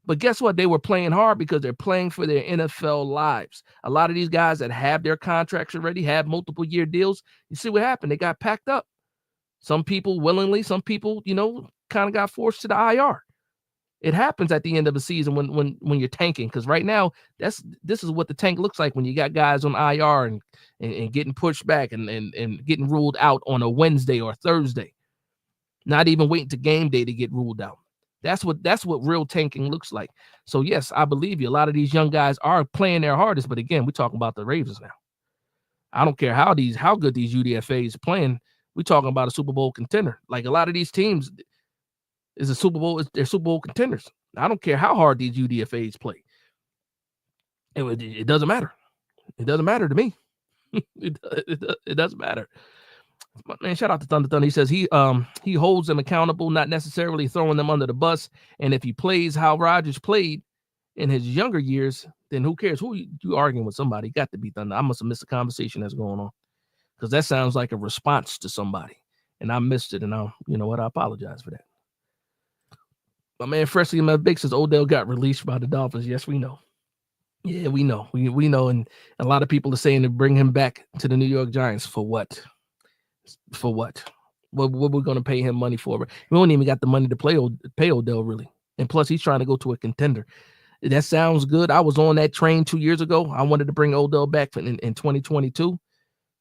But guess what? They were playing hard because they're playing for their NFL lives. A lot of these guys that have their contracts already, have multiple year deals, you see what happened? They got packed up. Some people willingly, some people, kind of got forced to the IR. It happens at the end of the season when you're tanking, because right now this is what the tank looks like when you got guys on IR and getting pushed back and getting ruled out on a Wednesday or Thursday. Not even waiting to game day to get ruled out. That's what real tanking looks like. So yes, I believe you. A lot of these young guys are playing their hardest, but again, we're talking about the Ravens now. I don't care how good these UDFAs are playing. We're talking about a Super Bowl contender. Like a lot of these teams they're Super Bowl contenders. I don't care how hard these UDFAs play. It doesn't matter. It doesn't matter to me. It doesn't matter. Man, shout out to Thunder. He says he holds them accountable, not necessarily throwing them under the bus. And if he plays how Rodgers played in his younger years, then who cares? Who you arguing with? Somebody got to be Thunder. I must have missed the conversation that's going on, because that sounds like a response to somebody, and I missed it. And I apologize for that. My man Freshly My Big says Odell got released by the Dolphins. Yes, we know. Yeah, we know. We know, and a lot of people are saying to bring him back to the New York Giants for what? For what? What we're going to pay him money for? We don't even got the money to pay Odell, really. And plus, he's trying to go to a contender. That sounds good. I was on that train 2 years ago. I wanted to bring Odell back in 2022.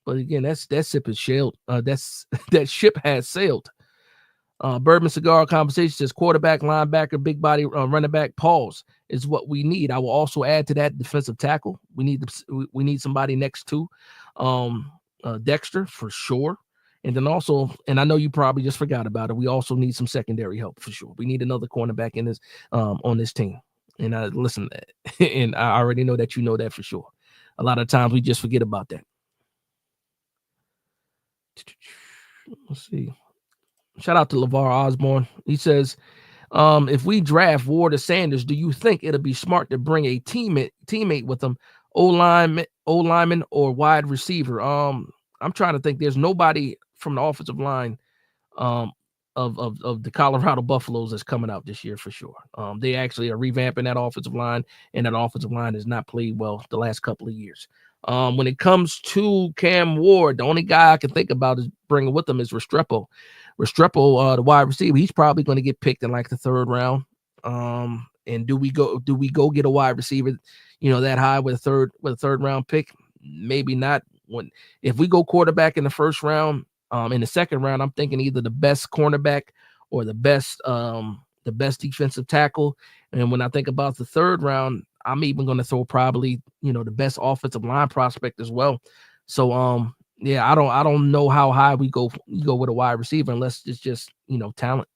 But again, that ship has sailed. That ship has sailed. Bourbon Cigar Conversation says quarterback, linebacker, big body running back. Pause is what we need. I will also add to that defensive tackle. We need somebody next to Dexter for sure. And then also, and I know you probably just forgot about it, we also need some secondary help for sure. We need another cornerback in this on this team. And I listen, and I already know that you know that for sure. A lot of times we just forget about that. Let's see. Shout out to LeVar Osborne. He says, if we draft Ward or Sanders, do you think it'll be smart to bring a teammate with them, O-lineman or wide receiver? I'm trying to think. There's nobody from the offensive line of the Colorado Buffaloes that's coming out this year for sure. They actually are revamping that offensive line, and that offensive line has not played well the last couple of years. When it comes to Cam Ward, the only guy I can think about is bringing with them is Restrepo. Restrepo, the wide receiver, he's probably going to get picked in like the 3rd round. And do we go get a wide receiver, that high with a third round pick? Maybe not. If we go quarterback in the 1st round, in the 2nd round, I'm thinking either the best cornerback or the best defensive tackle. And when I think about the 3rd round, I'm even going to throw probably, the best offensive line prospect as well. So, yeah, I don't know how high we go with a wide receiver unless it's just, talent.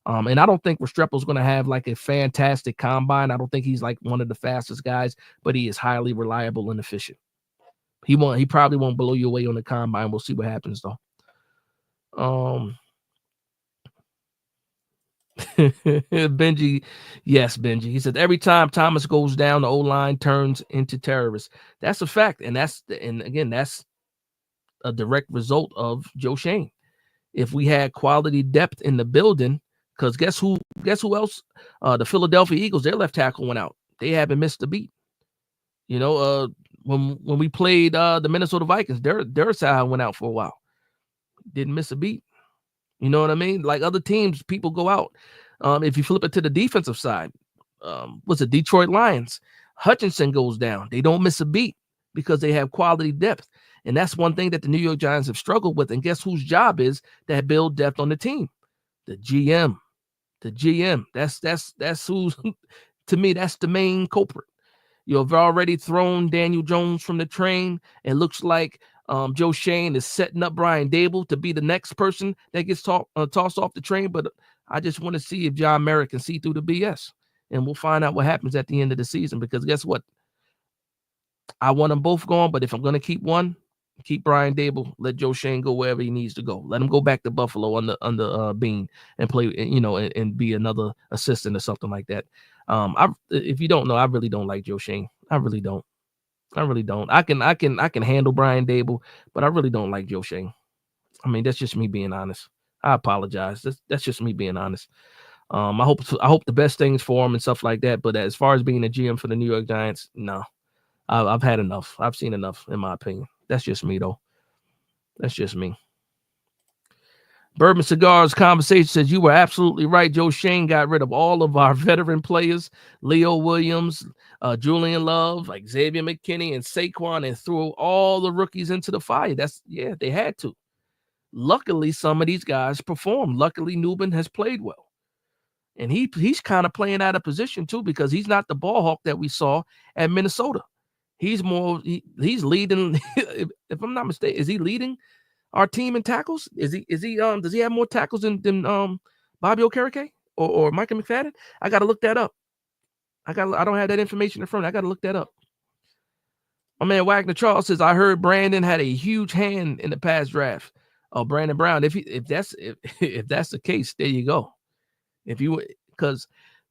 And I don't think Restrepo's going to have like a fantastic combine. I don't think he's like one of the fastest guys, but he is highly reliable and efficient. He probably won't blow you away on the combine. We'll see what happens though. Benji, yes, Benji. He said every time Thomas goes down, the O-line turns into terrorists. That's a fact, and that's a direct result of Joe Schoen. If we had quality depth in the building, because guess who else? The Philadelphia Eagles, their left tackle went out. They haven't missed a beat. When we played the Minnesota Vikings, their side went out for a while. Didn't miss a beat. You know what I mean? Like other teams, people go out. If you flip it to the defensive side, what's it? Detroit Lions. Hutchinson goes down. They don't miss a beat because they have quality depth. And that's one thing that the New York Giants have struggled with. And guess whose job is to build depth on the team? The GM. The GM. That's who's, to me, that's the main culprit. You've already thrown Daniel Jones from the train. It looks like Joe Schoen is setting up Brian Daboll to be the next person that gets tossed off the train. But I just want to see if John Mara can see through the BS. And we'll find out what happens at the end of the season. Because guess what? I want them both gone. But if I'm going to keep one, keep Brian Daboll. Let Joe Schoen go wherever he needs to go. Let him go back to Buffalo under Bean and play, and be another assistant or something like that. If you don't know, I really don't like Joe Schoen. I really don't. I can handle Brian Daboll, but I really don't like Joe Schoen. I mean, that's just me being honest. I apologize. That's just me being honest. I hope the best things for him and stuff like that. But as far as being a GM for the New York Giants, no, I've had enough. I've seen enough, in my opinion. That's just me, though. That's just me. Bourbon Cigars Conversation says you were absolutely right. Joe Schoen got rid of all of our veteran players, Leo Williams, Julian Love, like Xavier McKinney and Saquon, and threw all the rookies into the fire. They had to. Luckily, some of these guys performed. Luckily, Newman has played well. And he's kind of playing out of position, too, because he's not the ball hawk that we saw at Minnesota. He's leading. If I'm not mistaken, is he leading our team in tackles? Does he have more tackles than Bobby Okereke or Micah McFadden? I got to look that up. I don't have that information in front of me. I got to look that up. My man Wagner Charles says, I heard Brandon had a huge hand in the past draft. Oh, Brandon Brown. If that's the case, there you go. Because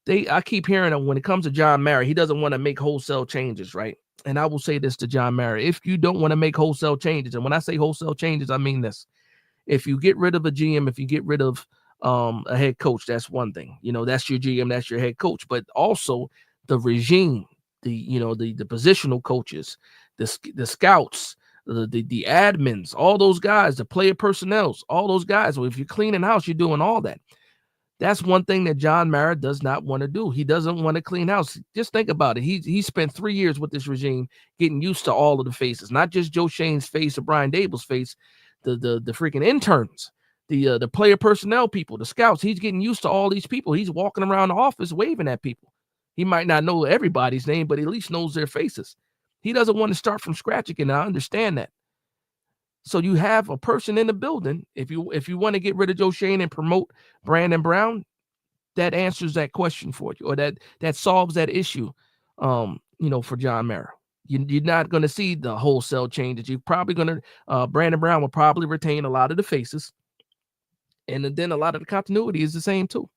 I keep hearing that when it comes to John Mara, he doesn't want to make wholesale changes, right? And I will say this to John Mara: if you don't want to make wholesale changes, and when I say wholesale changes, I mean this. If you get rid of a GM, if you get rid of a head coach, that's one thing. That's your GM, that's your head coach. But also the regime, the positional coaches, the scouts, the admins, all those guys, the player personnel, all those guys. Well, if you're cleaning house, you're doing all that. That's one thing that John Mara does not want to do. He doesn't want to clean house. Just think about it. He spent 3 years with this regime getting used to all of the faces, not just Joe Schoen's face or Brian Daboll's face, the freaking interns. the player personnel people, the scouts. He's getting used to all these people. He's walking around the office waving at people. He might not know everybody's name, but at least knows their faces. He doesn't want to start from scratch again. I understand that. So you have a person in the building. If you want to get rid of Joe Schoen and promote Brandon Brown, that answers that question for you, or that solves that issue. For John Mara. You're not going to see the wholesale changes. You're probably going to Brandon Brown will probably retain a lot of the faces, and then a lot of the continuity is the same too.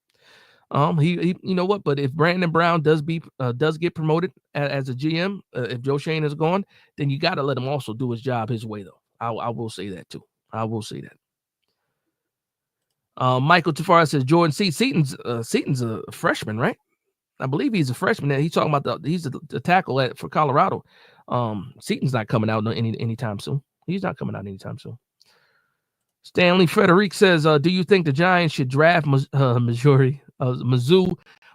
He you know what? But if Brandon Brown does get promoted as a GM, if Joe Schoen is gone, then you got to let him also do his job his way, though. I will say that too. I will say that. Michael Tafara says Jordan Seaton's a freshman, right? I believe he's a freshman. He's talking about he's the tackle for Colorado. Seaton's not coming out anytime soon. He's not coming out anytime soon. Stanley Frederic says, do you think the Giants should draft Mizzou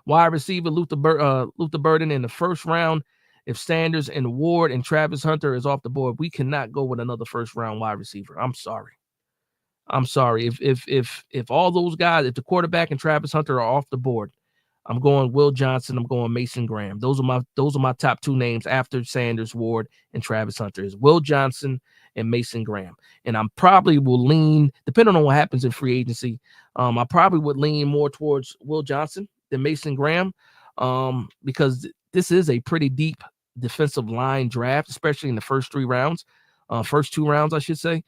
wide receiver Luther Burden in the first round? If Sanders and Ward and Travis Hunter is off the board, we cannot go with another first round wide receiver. I'm sorry. If all those guys, if the quarterback and Travis Hunter are off the board, I'm going Will Johnson. I'm going Mason Graham. Those are my top two names after Sanders, Ward, and Travis Hunter is Will Johnson and Mason Graham. And I'm probably will lean, depending on what happens in free agency, I probably would lean more towards Will Johnson than Mason Graham, because this is a pretty deep defensive line draft, especially in the first two rounds, I should say.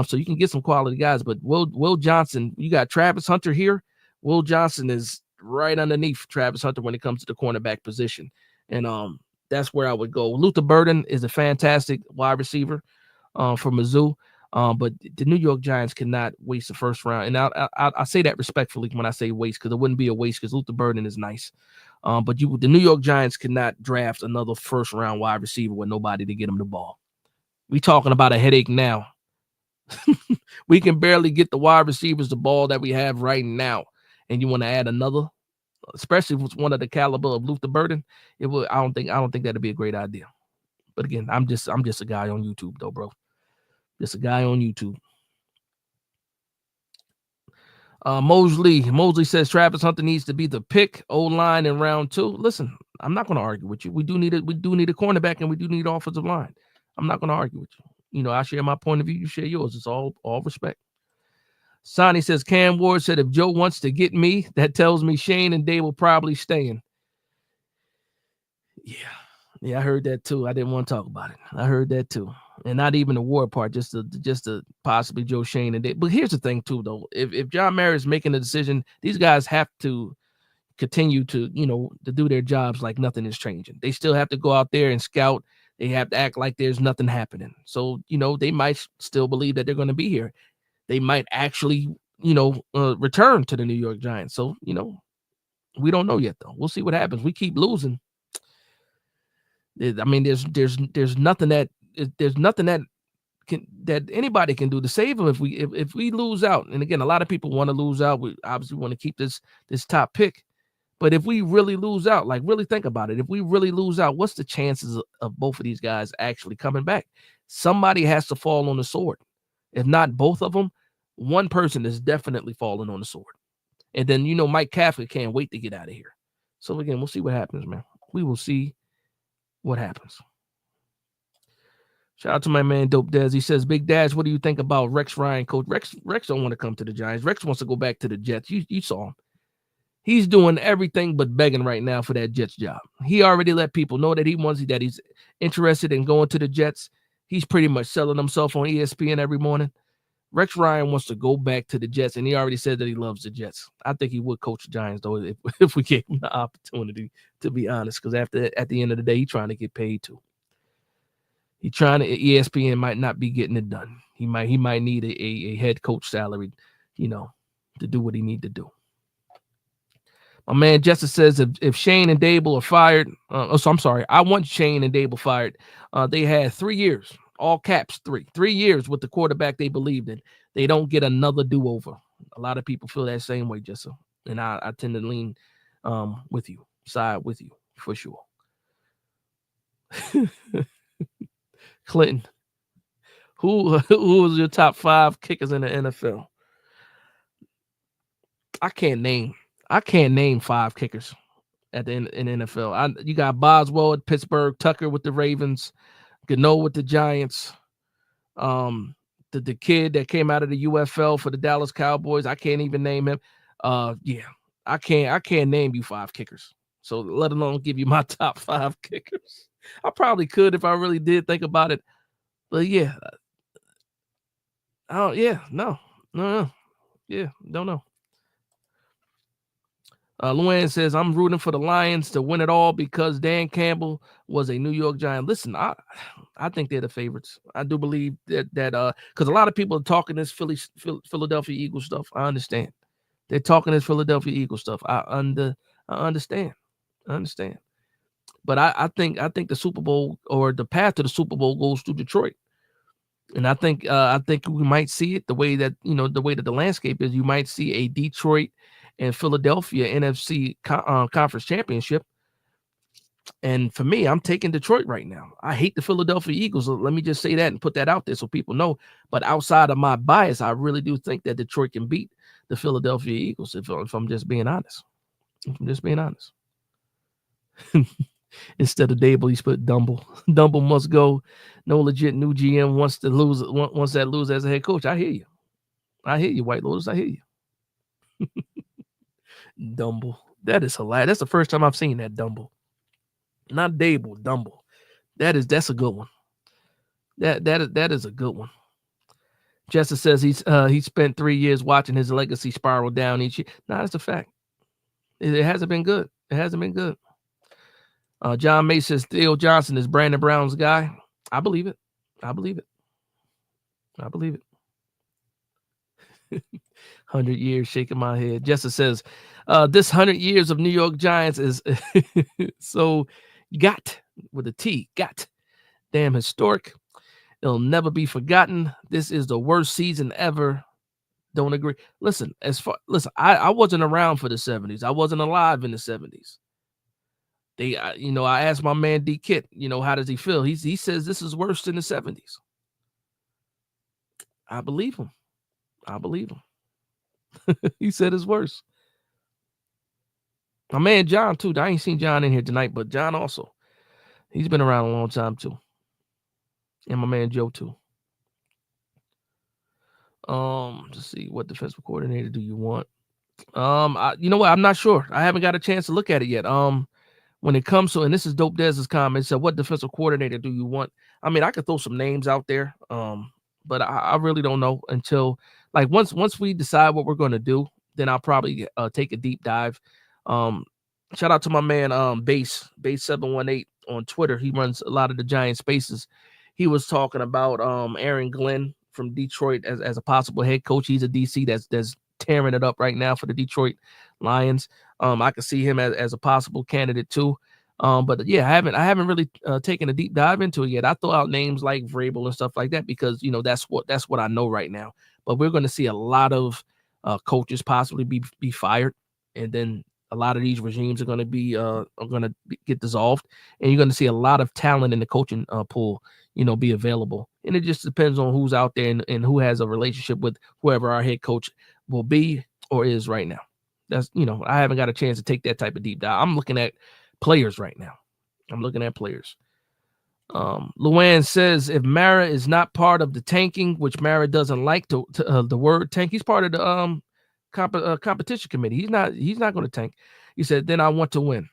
So you can get some quality guys, but Will Johnson, you got Travis Hunter here. Will Johnson is right underneath Travis Hunter when it comes to the cornerback position. And that's where I would go. Luther Burden is a fantastic wide receiver for Mizzou, but the New York Giants cannot waste the first round. And I say that respectfully when I say waste, because it wouldn't be a waste because Luther Burden is nice. But the New York Giants cannot draft another first round wide receiver with nobody to get him the ball. We talking about a headache now. We can barely get the wide receivers the ball that we have right now. And you want to add another, especially if it's one of the caliber of Luther Burden, it will. I don't think that'd be a great idea. But again, I'm just a guy on YouTube, though, bro. Just a guy on YouTube. Mosley says Travis Hunter needs to be the pick O-line in round 2. Listen, I'm not going to argue with you. We do need a cornerback, and we do need offensive line. I'm not going to argue with you. I share my point of view. You share yours. It's all respect. Sonny says, Cam Ward said, if Joe wants to get me, that tells me Schoen and Day will probably staying. Yeah, I heard that too. I didn't want to talk about it. I heard that too. And not even the Ward part, just to possibly Joe Schoen and Day. But here's the thing too, though. If John Mara is making a decision, these guys have to continue to, to do their jobs like nothing is changing. They still have to go out there and scout. They have to act like there's nothing happening. So, they might still believe that they're going to be here. They might actually, return to the New York Giants. So, we don't know yet, though. We'll see what happens. We keep losing. I mean, there's nothing that anybody can do to save them if we lose out. And again, a lot of people want to lose out. We obviously want to keep this top pick. But if we really lose out, like really think about it. If we really lose out, what's the chances of both of these guys actually coming back? Somebody has to fall on the sword. If not both of them, one person is definitely falling on the sword. And then, Mike Kafka can't wait to get out of here. So again, we'll see what happens, man. We will see what happens. Shout out to my man Dope Dez. He says, Big Dash, what do you think about Rex Ryan, coach? Rex don't want to come to the Giants. Rex wants to go back to the Jets. You saw him. He's doing everything but begging right now for that Jets job. He already let people know that he's interested in going to the Jets. He's pretty much selling himself on ESPN every morning. Rex Ryan wants to go back to the Jets, and he already said that he loves the Jets. I think he would coach the Giants, though, if we gave him the opportunity, to be honest, because at the end of the day, he's trying to get paid too. ESPN might not be getting it done. He might need a head coach salary, to do what he need to do. My man Jessica says if Schoen and Dable are fired, I want Schoen and Dable fired. They had 3 years, all caps, 3 years with the quarterback they believed in. They don't get another do-over. A lot of people feel that same way, Jessica, and I tend to lean side with you for sure. Clinton, who was your top 5 kickers in the NFL? I can't name 5 kickers at the in NFL. You got Boswell at Pittsburgh, Tucker with the Ravens, Gano with the Giants. The kid that came out of the UFL for the Dallas Cowboys, I can't even name him. Yeah, I can't name you 5 kickers. So let alone give you my top 5 kickers. I probably could if I really did think about it. But yeah. Oh yeah, no. Yeah, don't know. Luann says, I'm rooting for the Lions to win it all because Dan Campbell was a New York Giant. Listen, I think they're the favorites. I do believe that because a lot of people are talking this Philadelphia Eagles stuff. I understand. They're talking this Philadelphia Eagles stuff. I understand. But I think the Super Bowl or the path to the Super Bowl goes through Detroit. And I think we might see it the way that the landscape is. You might see a Detroit and Philadelphia NFC conference championship. And for me, I'm taking Detroit right now. I hate the Philadelphia Eagles. Let me just say that and put that out there so people know. But outside of my bias, I really do think that Detroit can beat the Philadelphia Eagles. If I'm just being honest, Instead of Dable, he's put Dumble. Dumble must go. No legit new GM wants that lose as a head coach. I hear you, White Lotus. I hear you. Dumble. That is hilarious. That's the first time I've seen that. Dumble. Not Dable, Dumble. That's a good one. That is a good one. Jester says he spent 3 years watching his legacy spiral down each year. No, that's a fact. It hasn't been good. John May says Theo Johnson is Brandon Brown's guy. I believe it. 100 years, shaking my head. Jessa says, this 100 years of New York Giants is so got with a T, got damn historic. It'll never be forgotten. This is the worst season ever. Don't agree. Listen, I wasn't around for the 70s. I wasn't alive in the 70s. I asked my man D Kit, how does he feel? He says this is worse than the 70s. I believe him. He said it's worse. My man John too. I ain't seen John in here tonight, but John also. He's been around a long time too. And my man Joe too. Let's see, what defensive coordinator do you want? You know what? I'm not sure. I haven't got a chance to look at it yet. When it comes to, and this is Dope Dez's comment, said, what defensive coordinator do you want? I mean, I could throw some names out there, but I really don't know until once we decide what we're going to do, then I'll probably take a deep dive. Shout out to my man Base 718 on Twitter. He runs a lot of the Giant Spaces. He was talking about Aaron Glenn from Detroit as a possible head coach. He's a DC that's tearing it up right now for the Detroit Lions. I could see him as a possible candidate too. But yeah, I haven't really taken a deep dive into it yet. I throw out names like Vrabel and stuff like that because that's what I know right now. But we're going to see a lot of coaches possibly be fired, and then a lot of these regimes are going to get dissolved, and you're going to see a lot of talent in the coaching pool, be available. And it just depends on who's out there and who has a relationship with whoever our head coach will be or is right now. That's, I haven't got a chance to take that type of deep dive. I'm looking at players right now. Luann says if Mara is not part of the tanking, which Mara doesn't like the word tank, he's part of the competition committee. He's not going to tank. He said, then I want to win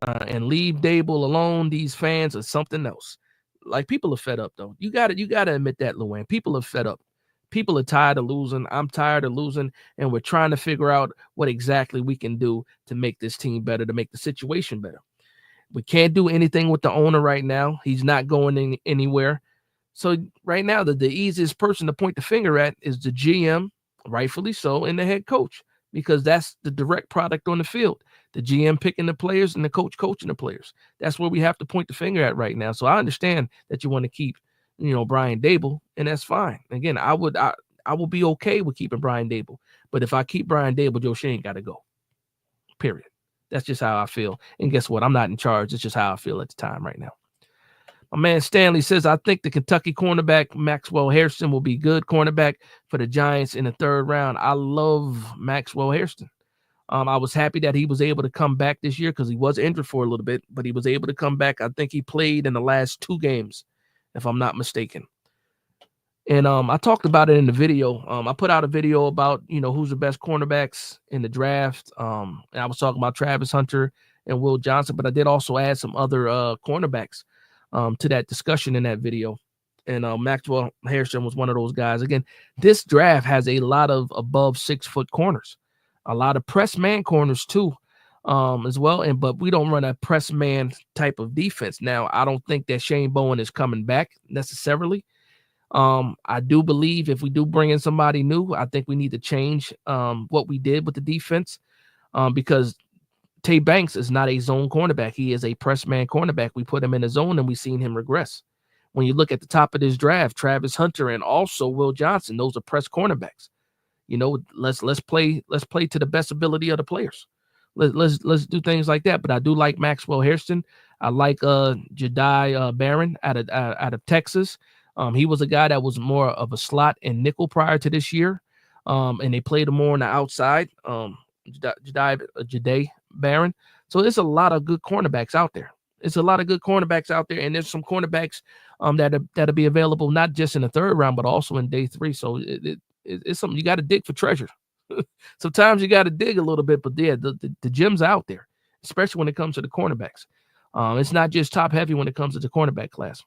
and leave Dable alone. These fans are something else. Like, people are fed up though. You got to admit that, Luann. People are fed up. People are tired of losing. I'm tired of losing, and we're trying to figure out what exactly we can do to make this team better, to make the situation better. We can't do anything with the owner right now. He's not going anywhere. So right now, the easiest person to point the finger at is the GM, rightfully so, and the head coach, because that's the direct product on the field. The GM picking the players and the coach coaching the players. That's where we have to point the finger at right now. So I understand that you want to keep Brian Dable, and that's fine. Again, I will be okay with keeping Brian Dable, but if I keep Brian Dable, Joe Schoen got to go. Period. That's just how I feel. And guess what? I'm not in charge. It's just how I feel at the time right now. My man Stanley says, I think the Kentucky cornerback Maxwell Hairston will be good cornerback for the Giants in the 3rd round. I love Maxwell Hairston. I was happy that he was able to come back this year because he was injured for a little bit, but he was able to come back. I think he played in the last 2 games, if I'm not mistaken. And I talked about it in the video. I put out a video about, who's the best cornerbacks in the draft. And I was talking about Travis Hunter and Will Johnson, but I did also add some other cornerbacks to that discussion in that video. And Maxwell Hairston was one of those guys. Again, this draft has a lot of above 6 foot corners, a lot of press man corners too, as well. But we don't run a press man type of defense. Now, I don't think that Shane Bowen is coming back necessarily. I do believe if we do bring in somebody new, I think we need to change what we did with the defense because Tay Banks is not a zone cornerback. He is a press man cornerback. We put him in a zone and we've seen him regress. When you look at the top of this draft, Travis Hunter and also Will Johnson, those are press cornerbacks. Let's play to the best ability of the players. Let's do things like that. But I do like Maxwell Hairston. I like Jedi Barron out of Texas. He was a guy that was more of a slot and nickel prior to this year, and they played him more on the outside. Jedi Barron. So there's a lot of good cornerbacks out there. And there's some cornerbacks that'll be available not just in the 3rd round, but also in day 3. So it's something you got to dig for treasure. Sometimes you got to dig a little bit, but yeah, the gems out there, especially when it comes to the cornerbacks. It's not just top heavy when it comes to the cornerback class.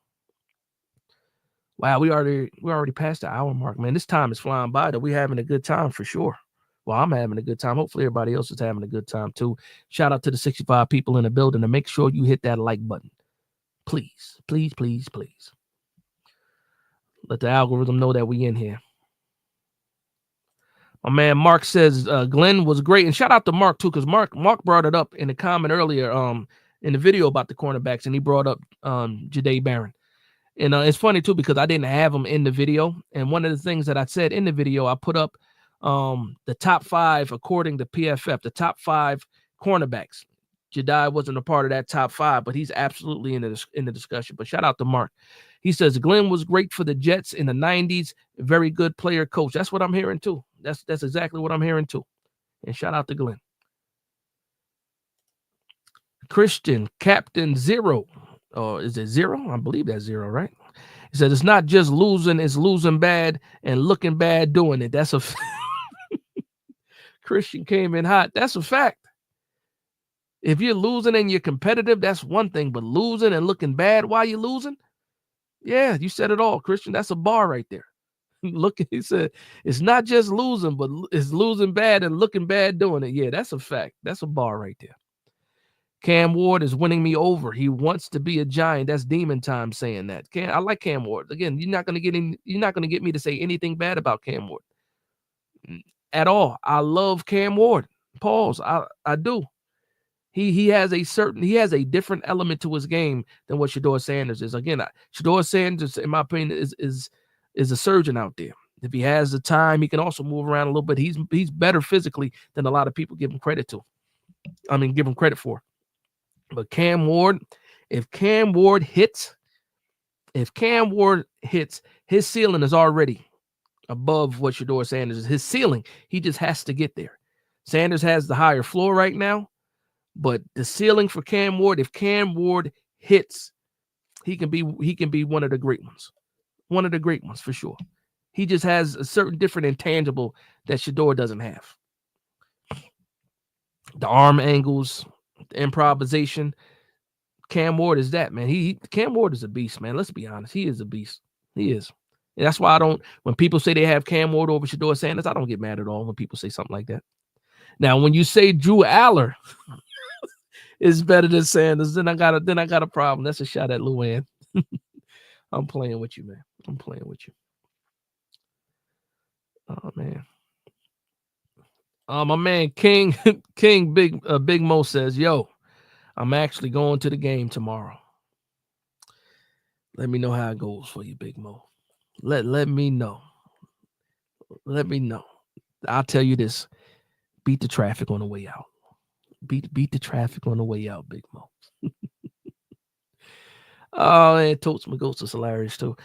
Wow, we already passed the hour mark, man. This time is flying by. Though we're having a good time for sure. Well, I'm having a good time. Hopefully, everybody else is having a good time too. Shout out to the 65 people in the building, and make sure you hit that like button, please, please, please, please. Let the algorithm know that we in here. My man Mark says Glenn was great, and shout out to Mark too, because Mark brought it up in the comment earlier, in the video about the cornerbacks, and he brought up Jahdae Barron. And it's funny, too, because I didn't have him in the video. And one of the things that I said in the video, I put up the top 5, according to PFF, the top 5 cornerbacks. Jahdae wasn't a part of that top 5, but he's absolutely in the discussion. But shout out to Mark. He says, Glenn was great for the Jets in the 90s. Very good player coach. That's what I'm hearing, too. That's exactly what I'm hearing, too. And shout out to Glenn. Christian, Captain Zero. Is it 0? I believe that's 0, right? He said it's not just losing, it's losing bad and looking bad doing it. That's a Christian came in hot. That's a fact. If you're losing and you're competitive, that's one thing, but losing and looking bad while you're losing, yeah, you said it all, Christian. That's a bar right there. Look, he said it's not just losing, but it's losing bad and looking bad doing it. Yeah, that's a fact. That's a bar right there. Cam Ward is winning me over. He wants to be a Giant. That's Demon Time saying that. I like Cam Ward. Again, you're not going to get me to say anything bad about Cam Ward at all. I love Cam Ward. Pause. I do. He has a different element to his game than what Shedeur Sanders is. Again, Shedeur Sanders, in my opinion, is a surgeon out there. If he has the time, he can also move around a little bit. He's better physically than a lot of people give him credit for. But Cam Ward, if Cam Ward hits, his ceiling is already above what Shedeur Sanders is. His ceiling, he just has to get there. Sanders has the higher floor right now, but the ceiling for Cam Ward, if Cam Ward hits, he can be one of the great ones. One of the great ones for sure. He just has a certain different intangible that Shedeur doesn't have. The arm angles, the improvisation. Cam Ward is that, man. Cam Ward is a beast, man. Let's be honest. He is a beast. He is. And that's why when people say they have Cam Ward over Shedeur Sanders, I don't get mad at all when people say something like that. Now, when you say Drew Aller is better than Sanders, then I got a problem. That's a shot at Luann. I'm playing with you, man. I'm playing with you. Oh, man. My man King Big Mo says, yo, I'm actually going to the game tomorrow. Let me know how it goes for you, Big Mo. Let me know. Let me know. I'll tell you this. Beat the traffic on the way out. Beat the traffic on the way out, Big Mo. Oh, and Totes Magos is hilarious too.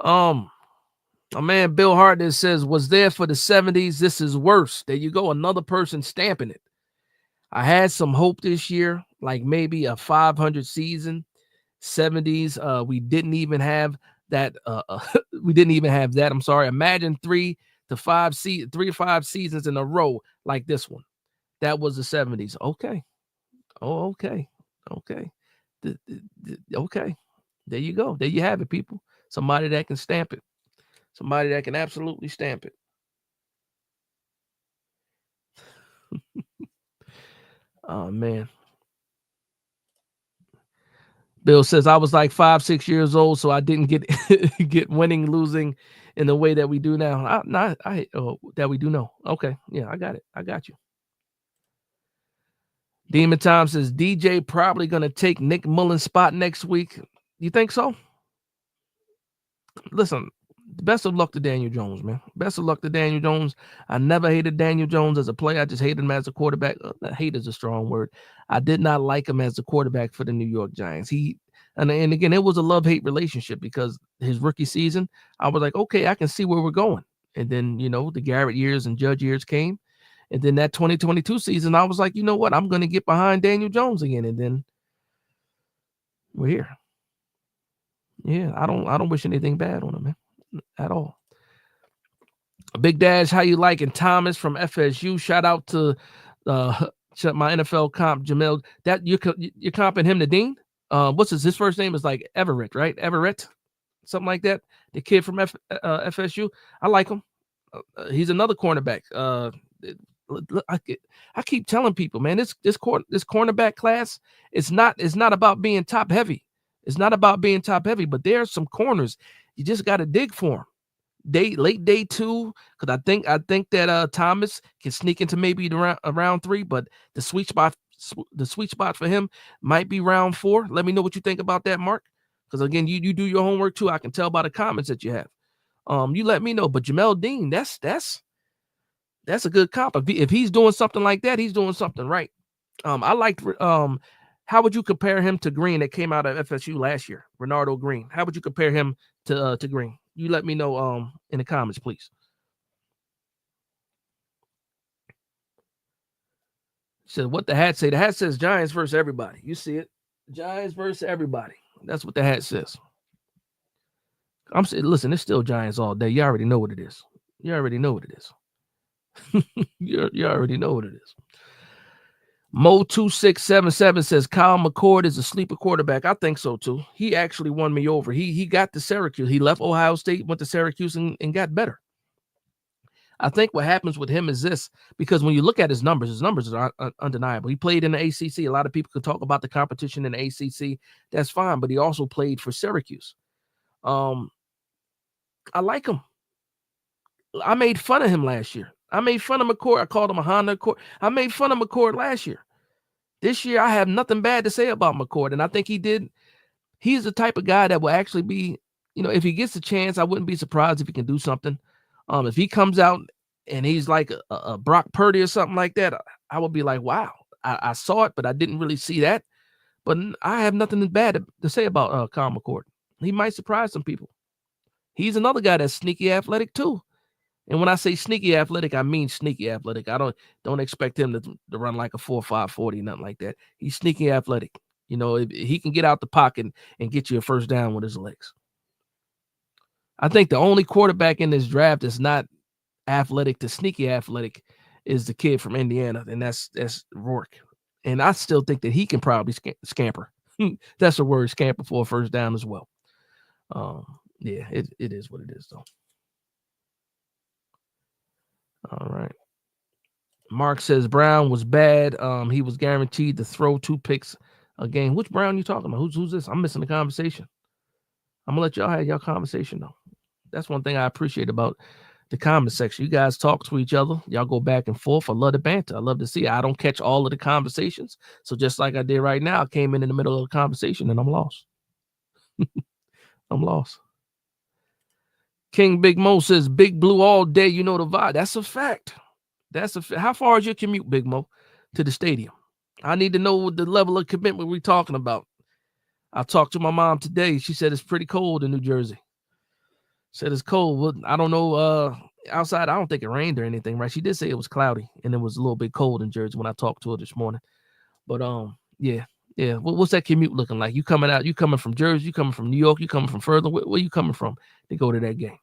My man Bill Hartnett says, was there for the 70s. This is worse. There you go. Another person stamping it. I had some hope this year, like maybe a 500 season, 70s. We didn't even have that. We didn't even have that. I'm sorry. Imagine 3 to 5 seasons in a row like this one. That was the 70s. Okay. Oh, okay. Okay. Okay. There you go. There you have it, people. Somebody that can stamp it. Somebody that can absolutely stamp it. Oh, man. Bill says, I was like 5, 6 years old, so I didn't get get winning, losing in the way that we do now. That we do know. Okay. Yeah, I got it. I got you. Demon Time says, DJ probably going to take Nick Mullen's spot next week. You think so? Listen, best of luck to Daniel Jones, man. Best of luck to Daniel Jones. I never hated Daniel Jones as a player. I just hated him as a quarterback. Hate is a strong word. I did not like him as a quarterback for the New York Giants. And again, it was a love-hate relationship because his rookie season, I was like, okay, I can see where we're going. And then, the Garrett years and Judge years came. And then that 2022 season, I was like, you know what? I'm going to get behind Daniel Jones again. And then we're here. Yeah, I don't wish anything bad on him, man, at all. Big Dash, how you liking? Thomas from FSU. Shout out to my NFL comp, Jamel. That you're comping him to Dean? What's his first name is like Everett, right? Everett, something like that. The kid from FSU. I like him. He's another cornerback. I keep telling people, man, this cornerback class, it's not about being top heavy. It's not about being top heavy, but there are some corners you just got to dig for them. Late day 2, because I think that Thomas can sneak into maybe round 3, but the sweet spot for him might be round 4. Let me know what you think about that, Mark. Because again, you do your homework too. I can tell by the comments that you have. You let me know. But Jamel Dean, that's a good comp. If he's doing something like that, he's doing something right. I liked. How would you compare him to Green that came out of FSU last year? Renardo Green. How would you compare him to Green? You let me know in the comments, please. Said what the hat say? The hat says Giants versus everybody. You see it? Giants versus everybody. That's what the hat says. I'm saying, listen, it's still Giants all day. You already know what it is. You already know what it is. You already know what it is. Mo2677 says Kyle McCord is a sleeper quarterback. I think so too. He actually won me over. He got to Syracuse. He left Ohio State, went to Syracuse, and got better. I think what happens with him is this, because when you look at his numbers are undeniable. He played in the ACC. A lot of people could talk about the competition in the ACC. That's fine, but he also played for Syracuse. I like him. I made fun of him last year. I made fun of McCord. I called him a Honda Accord. I made fun of McCord last year. This year, I have nothing bad to say about McCord, and I think he's the type of guy that will actually be, if he gets a chance, I wouldn't be surprised if he can do something. If he comes out and he's like a Brock Purdy or something like that, I would be like, wow, I saw it, but I didn't really see that. But I have nothing bad to say about Kyle McCord. He might surprise some people. He's another guy that's sneaky athletic too. And when I say sneaky athletic, I mean sneaky athletic. I don't expect him to run like a 4.5 40, nothing like that. He's sneaky athletic. If he can get out the pocket and get you a first down with his legs. I think the only quarterback in this draft that's not athletic to sneaky athletic is the kid from Indiana, and that's Rourke. And I still think that he can probably scamper. That's a word, scamper for a first down as well. Yeah, it is what it is, though. All right. Mark says Brown was bad. He was guaranteed to throw 2 picks a game. Which Brown you talking about? Who's this? I'm missing the conversation. I'm gonna let y'all have your conversation though. That's one thing I appreciate about the comment section. You guys talk to each other. Y'all go back and forth. I love the banter. I love to see it. I don't catch all of the conversations. So just like I did right now, I came in the middle of the conversation and I'm lost. I'm lost. King Big Mo says Big Blue all day. You know the vibe. That's a fact. How far is your commute, Big Mo, to the stadium? I need to know the level of commitment we're talking about. I talked to my mom today. She said it's pretty cold in New Jersey. Said it's cold. Well, I don't know. outside, I don't think it rained or anything, right? She did say it was cloudy and it was a little bit cold in Jersey when I talked to her this morning. But yeah, yeah. What's that commute looking like? You coming out? You coming from Jersey? You coming from New York? You coming from further? Where you coming from to go to that game?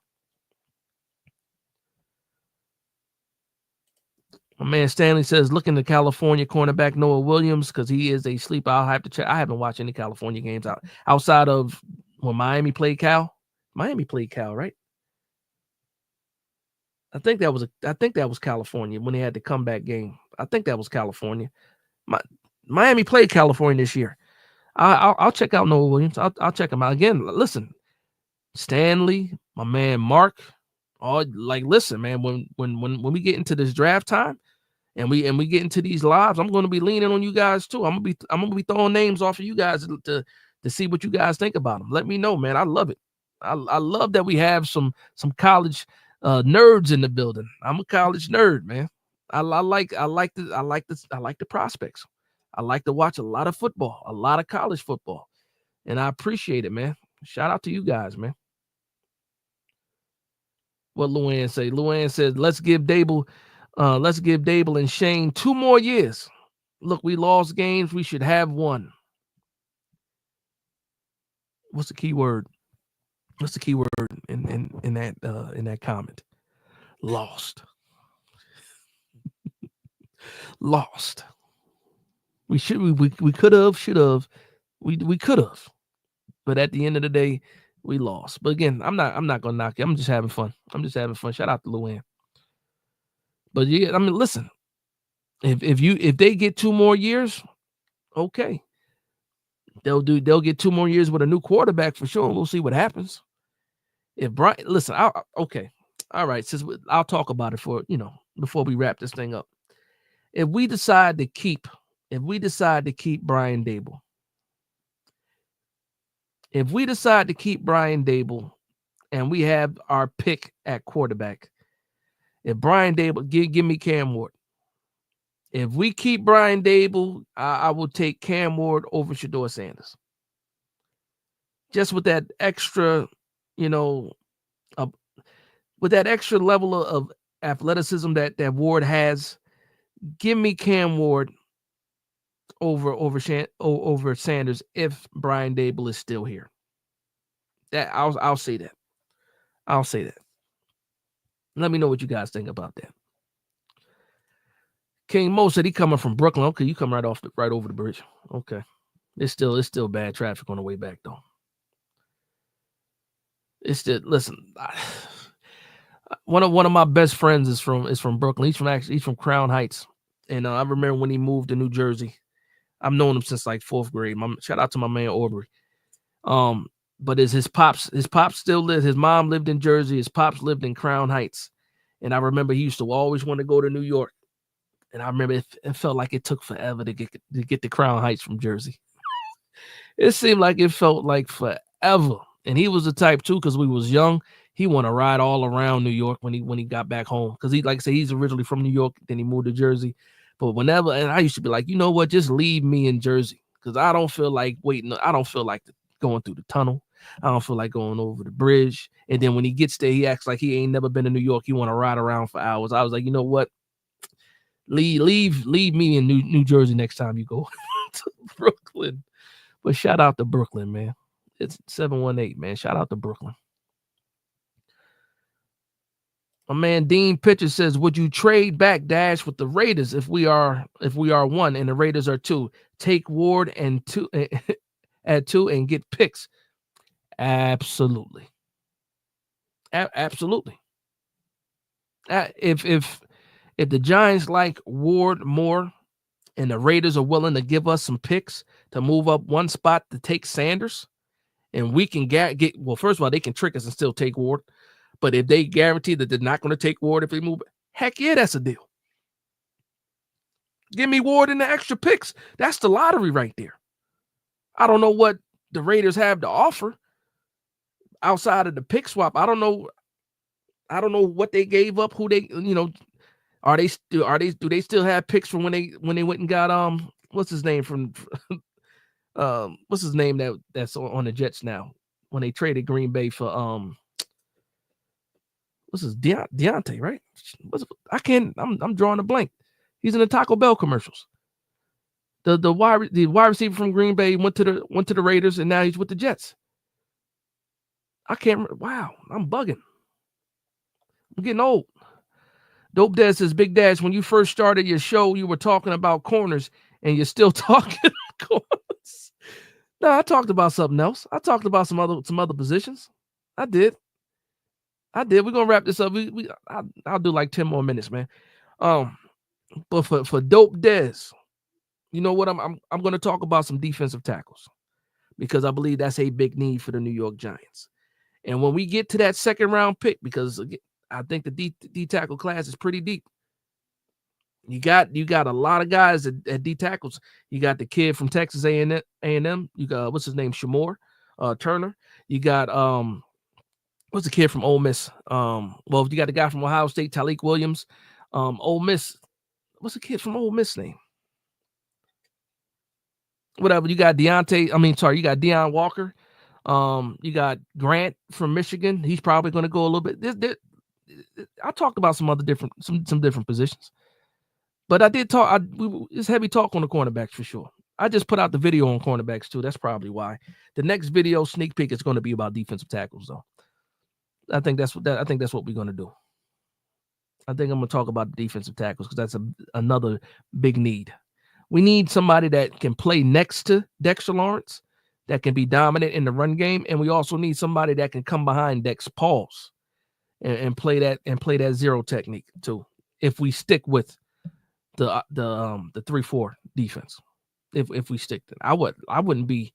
My man Stanley says, looking to California cornerback Noah Williams because he is a sleeper. I'll have to check. I haven't watched any California games outside of when Miami played Cal. Miami played Cal, right? I think that was California when they had the comeback game. I think that was California. Miami played California this year. I'll check out Noah Williams. I'll check him out again. Listen, Stanley, my man Mark. Listen, man. When we get into this draft time, and we get into these lives, I'm going to be leaning on you guys too. I'm gonna be throwing names off of you guys to see what you guys think about them. Let me know, man. I love it. I love that we have some college nerds in the building. I'm a college nerd, man. I like the prospects. I like to watch a lot of football, a lot of college football, and I appreciate it, man. Shout out to you guys, man. What Luann say? Luann says, let's give Dable and Shane 2 more years. Look, we lost games. We should have one. What's the key word? What's the key word in that comment? Lost. Lost. We could have, should have. We could have. But at the end of the day, we lost. But again, I'm not gonna knock you. I'm just having fun. Shout out to Luann. But yeah, I mean, listen. If they get 2 more years, okay. They'll get 2 more years with a new quarterback for sure. We'll see what happens. If Brian, listen, okay. All right, I'll talk about it before we wrap this thing up. If we decide to keep Brian Dable, and we have our pick at quarterback, if Brian Dable, give me Cam Ward. If we keep Brian Dable, I will take Cam Ward over Shedeur Sanders. Just with that extra, with that extra level of athleticism that Ward has, give me Cam Ward over Sanders if Brian Dable is still here. That I'll say that. I'll say that. Let me know what you guys think about that. King Mo said he coming from Brooklyn. Okay, you come right over the bridge. Okay. It's still bad traffic on the way back though. It's still, listen. One of my best friends is from Brooklyn. He's from Crown Heights. And I remember when he moved to New Jersey. I've known him since like 4th grade. Shout out to my man Aubrey. But his pops still lives. His mom lived in Jersey. His pops lived in Crown Heights. And I remember he used to always want to go to New York. And I remember it felt like it took forever to get to Crown Heights from Jersey. It seemed like it felt like forever. And he was the type too, because we was young. He want to ride all around New York when he got back home. Because he, like I say, he's originally from New York. Then he moved to Jersey. But whenever, and I used to be like, you know what, just leave me in Jersey. Because I don't feel like waiting. I don't feel like going through the tunnel. I don't feel like going over the bridge. And then when he gets there, he acts like he ain't never been to New York. He want to ride around for hours. I was like, you know what? Leave me in New Jersey next time you go to Brooklyn. But shout out to Brooklyn, man. It's 718, man. Shout out to Brooklyn. My man Dean Pitcher says, would you trade back Dash with the Raiders if we are 1 and the Raiders are 2? Take Ward and 2 at 2 and get picks. Absolutely. Absolutely. If the Giants like Ward more and the Raiders are willing to give us some picks to move up 1 spot to take Sanders, and we can get well, first of all, they can trick us and still take Ward. But if they guarantee that they're not going to take Ward if they move, heck yeah, that's a deal. Give me Ward and the extra picks. That's the lottery right there. I don't know what the Raiders have to offer outside of the pick swap. I don't know what they gave up, who they, do they still have picks from when they went and got what's his name from what's his name that's on the Jets now when they traded Green Bay for What's his Deontay, right? I'm drawing a blank. He's in the Taco Bell commercials. The wide receiver from Green Bay went to the Raiders, and now he's with the Jets. I can't remember. Wow, I'm bugging. I'm getting old. Dope Dad says, Big Dash, when you first started your show, you were talking about corners, and you're still talking corners. No, I talked about something else. I talked about some other positions. I did. We're gonna wrap this up. I'll do like 10 more minutes, man. But for Dope Dez, you know what? I'm gonna talk about some defensive tackles because I believe that's a big need for the New York Giants. And when we get to that second round pick, because I think the D tackle class is pretty deep. You got a lot of guys at D tackles. You got the kid from Texas A&M. You got what's his name, Shamor Turner. You got what's the kid from Ole Miss? Well, you got the guy from Ohio State, Talik Williams. Ole Miss. What's the kid from Ole Miss name? Whatever. You got you got Deion Walker. You got Grant from Michigan. He's probably going to go a little bit. I talked about some different positions, but I did talk. It's heavy talk on the cornerbacks for sure. I just put out the video on cornerbacks too. That's probably why. The next video sneak peek is going to be about defensive tackles, though. I think that's what we're going to do. I think I'm going to talk about the defensive tackles because that's another big need. We need somebody that can play next to Dexter Lawrence, that can be dominant in the run game, and we also need somebody that can come behind Dex Pauls and play that zero technique too. If we stick with the 3-4 defense, if we stick to it, I wouldn't be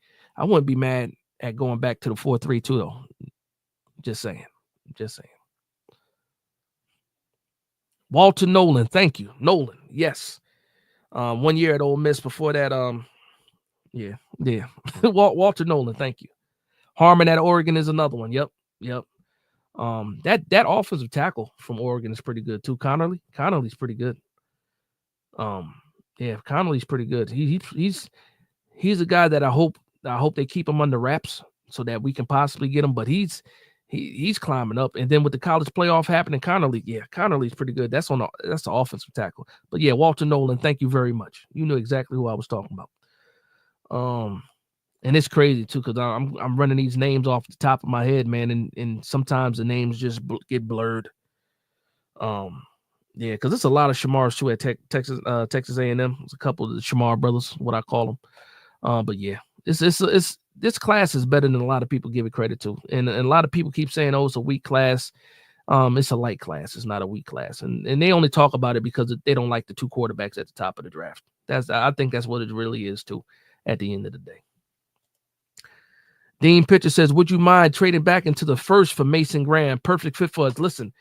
mad at going back to the 4-3-2 though. Just saying. Walter Nolan, thank you, Nolan. Yes, 1 year at Ole Miss. Before that, yeah. Walter Nolan, thank you. Harmon at Oregon is another one. Yep. That offensive tackle from Oregon is pretty good too. Connerly's pretty good. Connerly's pretty good. He's a guy that I hope they keep him under wraps so that we can possibly get him. But he's climbing up. And then with the college playoff happening, Connerly's pretty good. That's the offensive tackle. But yeah, Walter Nolan, thank you very much. You knew exactly who I was talking about. And it's crazy too because I'm running these names off the top of my head, man, and sometimes the names just get blurred. Because it's a lot of Shamars too at Texas A&M. There's a couple of the Shamar brothers, what I call them. But yeah, it's this class is better than a lot of people give it credit to, and a lot of people keep saying, "Oh, it's a weak class." It's a light class. It's not a weak class, and they only talk about it because they don't like the two quarterbacks at the top of the draft. I think that's what it really is too. At the end of the day. Dean Pitcher says, would you mind trading back into the first for Mason Graham? Perfect fit for us. Listen,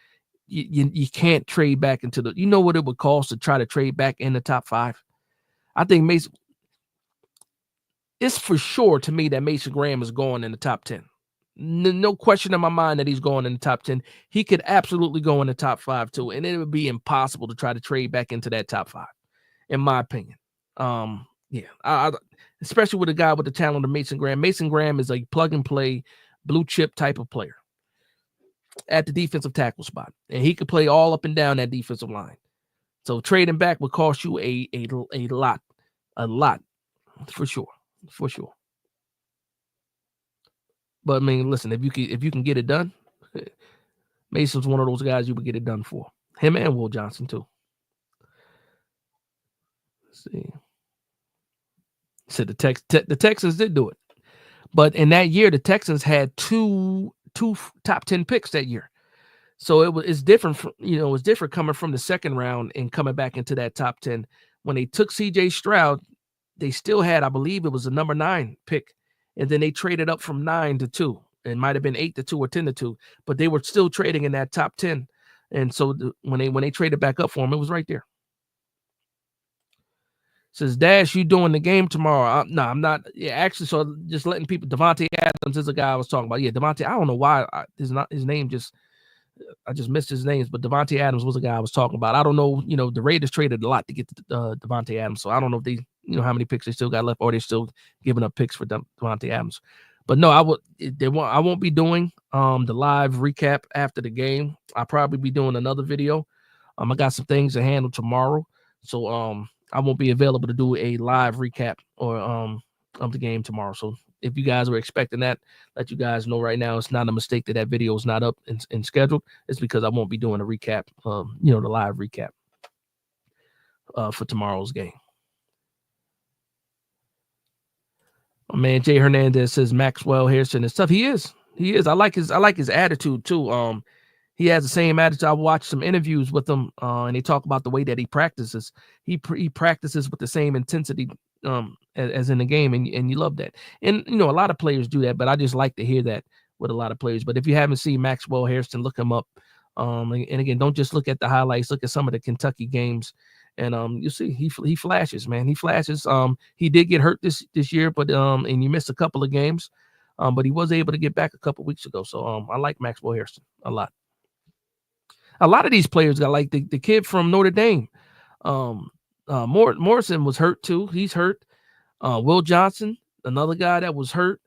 you can't trade back into you know what it would cost to try to trade back in the top 5? I think Mason, it's for sure to me that Mason Graham is going in the top 10. No question in my mind that he's going in the top 10. He could absolutely go in the top 5 too. And it would be impossible to try to trade back into that top 5, in my opinion. Especially with a guy with the talent of Mason Graham. Mason Graham is a plug-and-play, blue-chip type of player at the defensive tackle spot. And he could play all up and down that defensive line. So trading back would cost you a lot, for sure. But, I mean, listen, if you can get it done, Mason's one of those guys you would get it done for. Him and Will Johnson, too. Let's see. Said the Texans did do it, but in that year the Texans had two top 10 picks that year, so it's different from it's different coming from the second round and coming back into that top 10. When they took C.J. Stroud, they still had, I believe it was a number 9 pick, and then they traded up from 9 to 2. It might have been 8 to 2 or 10 to 2, but they were still trading in that top 10, and so when they traded back up for him, it was right there. Says, Dash, you doing the game tomorrow? No, I'm not. Yeah, actually, so just letting people. Devontae Adams is a guy I was talking about. Yeah, Devontae. I don't know why his name just. I just missed his names, but Devontae Adams was a guy I was talking about. I don't know. The Raiders traded a lot to get Devontae Adams, so I don't know if they, how many picks they still got left, or they're still giving up picks for Devontae Adams. But no, I won't be doing the live recap after the game. I'll probably be doing another video. I got some things to handle tomorrow, so I won't be available to do a live recap or of the game tomorrow. So if you guys were expecting that, let you guys know right now, it's not a mistake that video is not up and scheduled. It's because I won't be doing a recap, the live recap for tomorrow's game. My man Jay Hernandez says Maxwell Harrison is tough. He is. I like his attitude too. He has the same attitude. I watched some interviews with him, and they talk about the way that he practices. He practices with the same intensity as in the game, and you love that. And a lot of players do that, but I just like to hear that with a lot of players. But if you haven't seen Maxwell Harrison, look him up. And again, don't just look at the highlights. Look at some of the Kentucky games. And you see he flashes, man. He flashes. He did get hurt this year, but and you missed a couple of games, but he was able to get back a couple weeks ago. So I like Maxwell Harrison a lot. A lot of these players got like the kid from Notre Dame. Morrison was hurt too. He's hurt. Will Johnson, another guy that was hurt.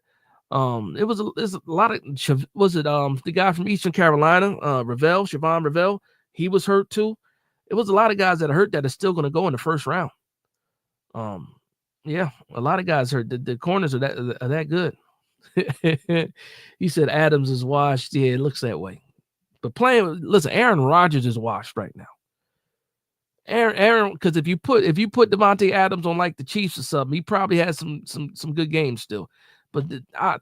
There's a lot of the guy from Eastern Carolina, Siobhan Ravel. He was hurt too. It was a lot of guys that are hurt that are still going to go in the first round. Yeah, a lot of guys hurt. The corners are that good. He said Adams is washed. Yeah, it looks that way. But listen, Aaron Rodgers is washed right now. Aaron, because if you put Devontae Adams on like the Chiefs or something, he probably has some good games still. But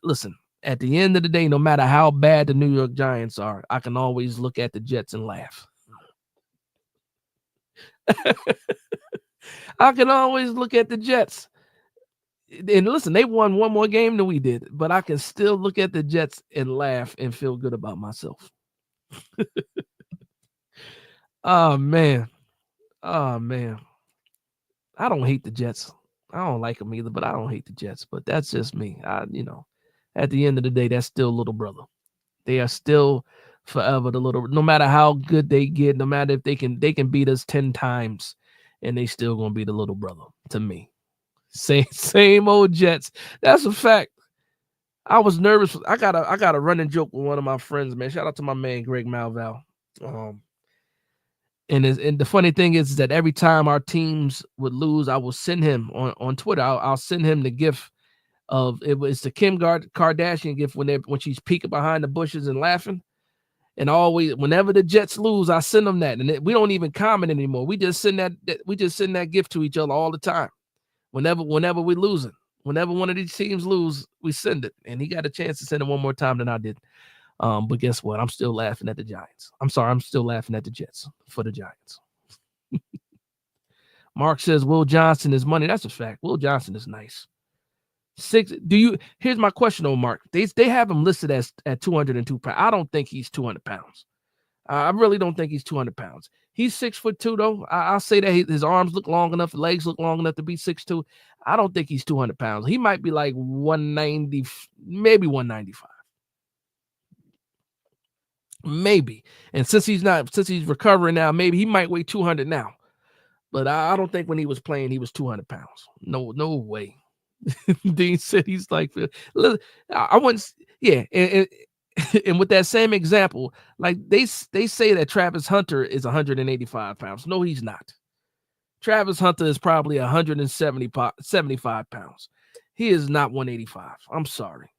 listen, at the end of the day, no matter how bad the New York Giants are, I can always look at the Jets and laugh. I can always look at the Jets. And listen, they won one more game than we did, but I can still look at the Jets and laugh and feel good about myself. Oh man. I don't hate the Jets. I don't like them either, but I don't hate the Jets. But that's just me. At the end of the day, that's still little brother. They are still forever the little. No matter how good they get, no matter if they can beat us 10 times, and they still gonna be the little brother to me. Same old Jets. That's a fact. I was nervous. I got a running joke with one of my friends, man. Shout out to my man Greg Malval. And the funny thing is that every time our teams would lose, I will send him on Twitter. I'll send him the gif of it's the Kim Kardashian gif when she's peeking behind the bushes and laughing. And always, whenever the Jets lose, I send them that, and we don't even comment anymore. We just send that gif to each other all the time. Whenever we losing, whenever one of these teams lose, we send it. And he got a chance to send it one more time than I did. But guess what? I'm still laughing at the Giants. I'm sorry, I'm still laughing at the Jets for the Giants. Mark says Will Johnson is money. That's a fact. Will Johnson is nice. Here's my question though, Mark. They have him listed at 202 pounds. I don't think he's 200 pounds. I really don't think he's 200 pounds. He's 6'2" though. I'll say that his arms look long enough, legs look long enough to be 6'2". I don't think he's 200 pounds. He might be like 190, maybe 195. Maybe. And since he's recovering now, maybe he might weigh 200 now. But I don't think when he was playing, he was 200 pounds. No way. Dean said he's like, I wouldn't, yeah. And with that same example, like they say that Travis Hunter is 185 pounds. No, he's not. Travis Hunter is probably 175 pounds. He is not 185. I'm sorry.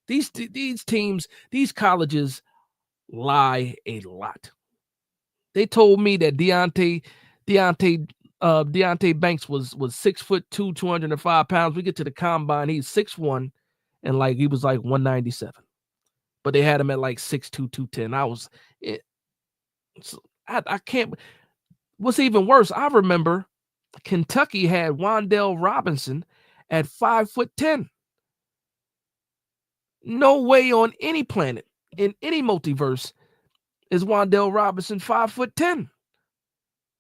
These teams, these colleges lie a lot. They told me that Deonte Banks was 6'2", 205 pounds. We get to the combine, he's 6'1", and like he was like 197. But they had him at like 6'2", 210. I can't. What's even worse, I remember Kentucky had Wan'Dale Robinson at 5'10". No way on any planet, in any multiverse, is Wan'Dale Robinson 5'10".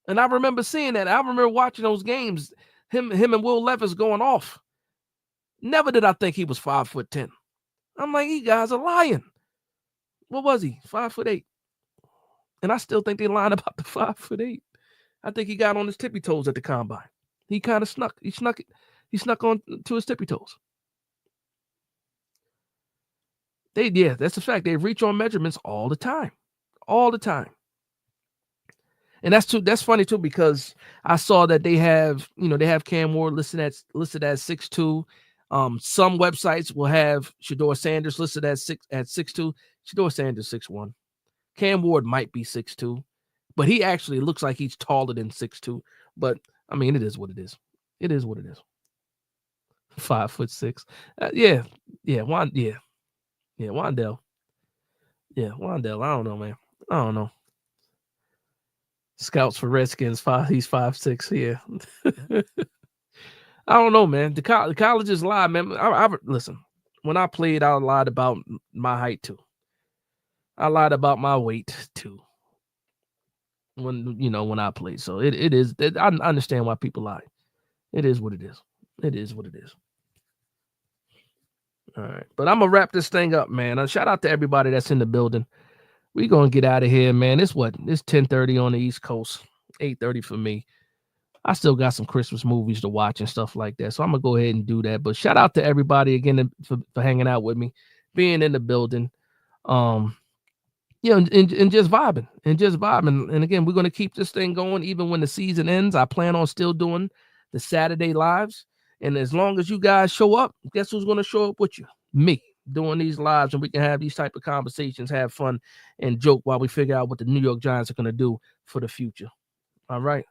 And I remember seeing that. I remember watching those games, him and Will Levis going off. Never did I think he was 5'10". I'm like, you guys are lying. What was he? 5'8". And I still think they lied about the 5'8". I think he got on his tippy toes at the combine. He kind of snuck. He snuck on to his tippy toes. That's a fact. They reach on measurements all the time. All the time. And that's funny too, because I saw that they have Cam Ward listed as 6'2". Some websites will have Shedeur Sanders listed at 6'2". Shedeur Sanders 6'1". Cam Ward might be 6'2", but he actually looks like he's taller than 6'2". But I mean, it is what it is. It is what it is. 5'6". Wandell. Yeah, Wandell. I don't know, man. I don't know. Scouts for Redskins. He's 5'6". Yeah. I don't know, man. The colleges lie, man. Listen. When I played, I lied about my height too. I lied about my weight too. When I played, so it is. I understand why people lie. It is what it is. It is what it is. All right, but I'm gonna wrap this thing up, man. Shout out to everybody that's in the building. We gonna get out of here, man. It's 10:30 on the East Coast, 8:30 for me. I still got some Christmas movies to watch and stuff like that, so I'm gonna go ahead and do that. But shout out to everybody again for hanging out with me, being in the building, and just vibing And again, we're gonna keep this thing going even when the season ends. I plan on still doing the Saturday lives. And as long as you guys show up, guess who's going to show up with you? Me, doing these lives, and we can have these type of conversations, have fun, and joke while we figure out what the New York Giants are going to do for the future. All right.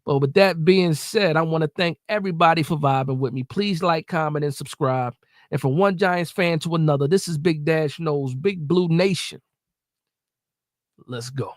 Well, with that being said, I want to thank everybody for vibing with me. Please like, comment, and subscribe. And from one Giants fan to another, this is Big Dash Knows, Big Blue Nation. Let's go.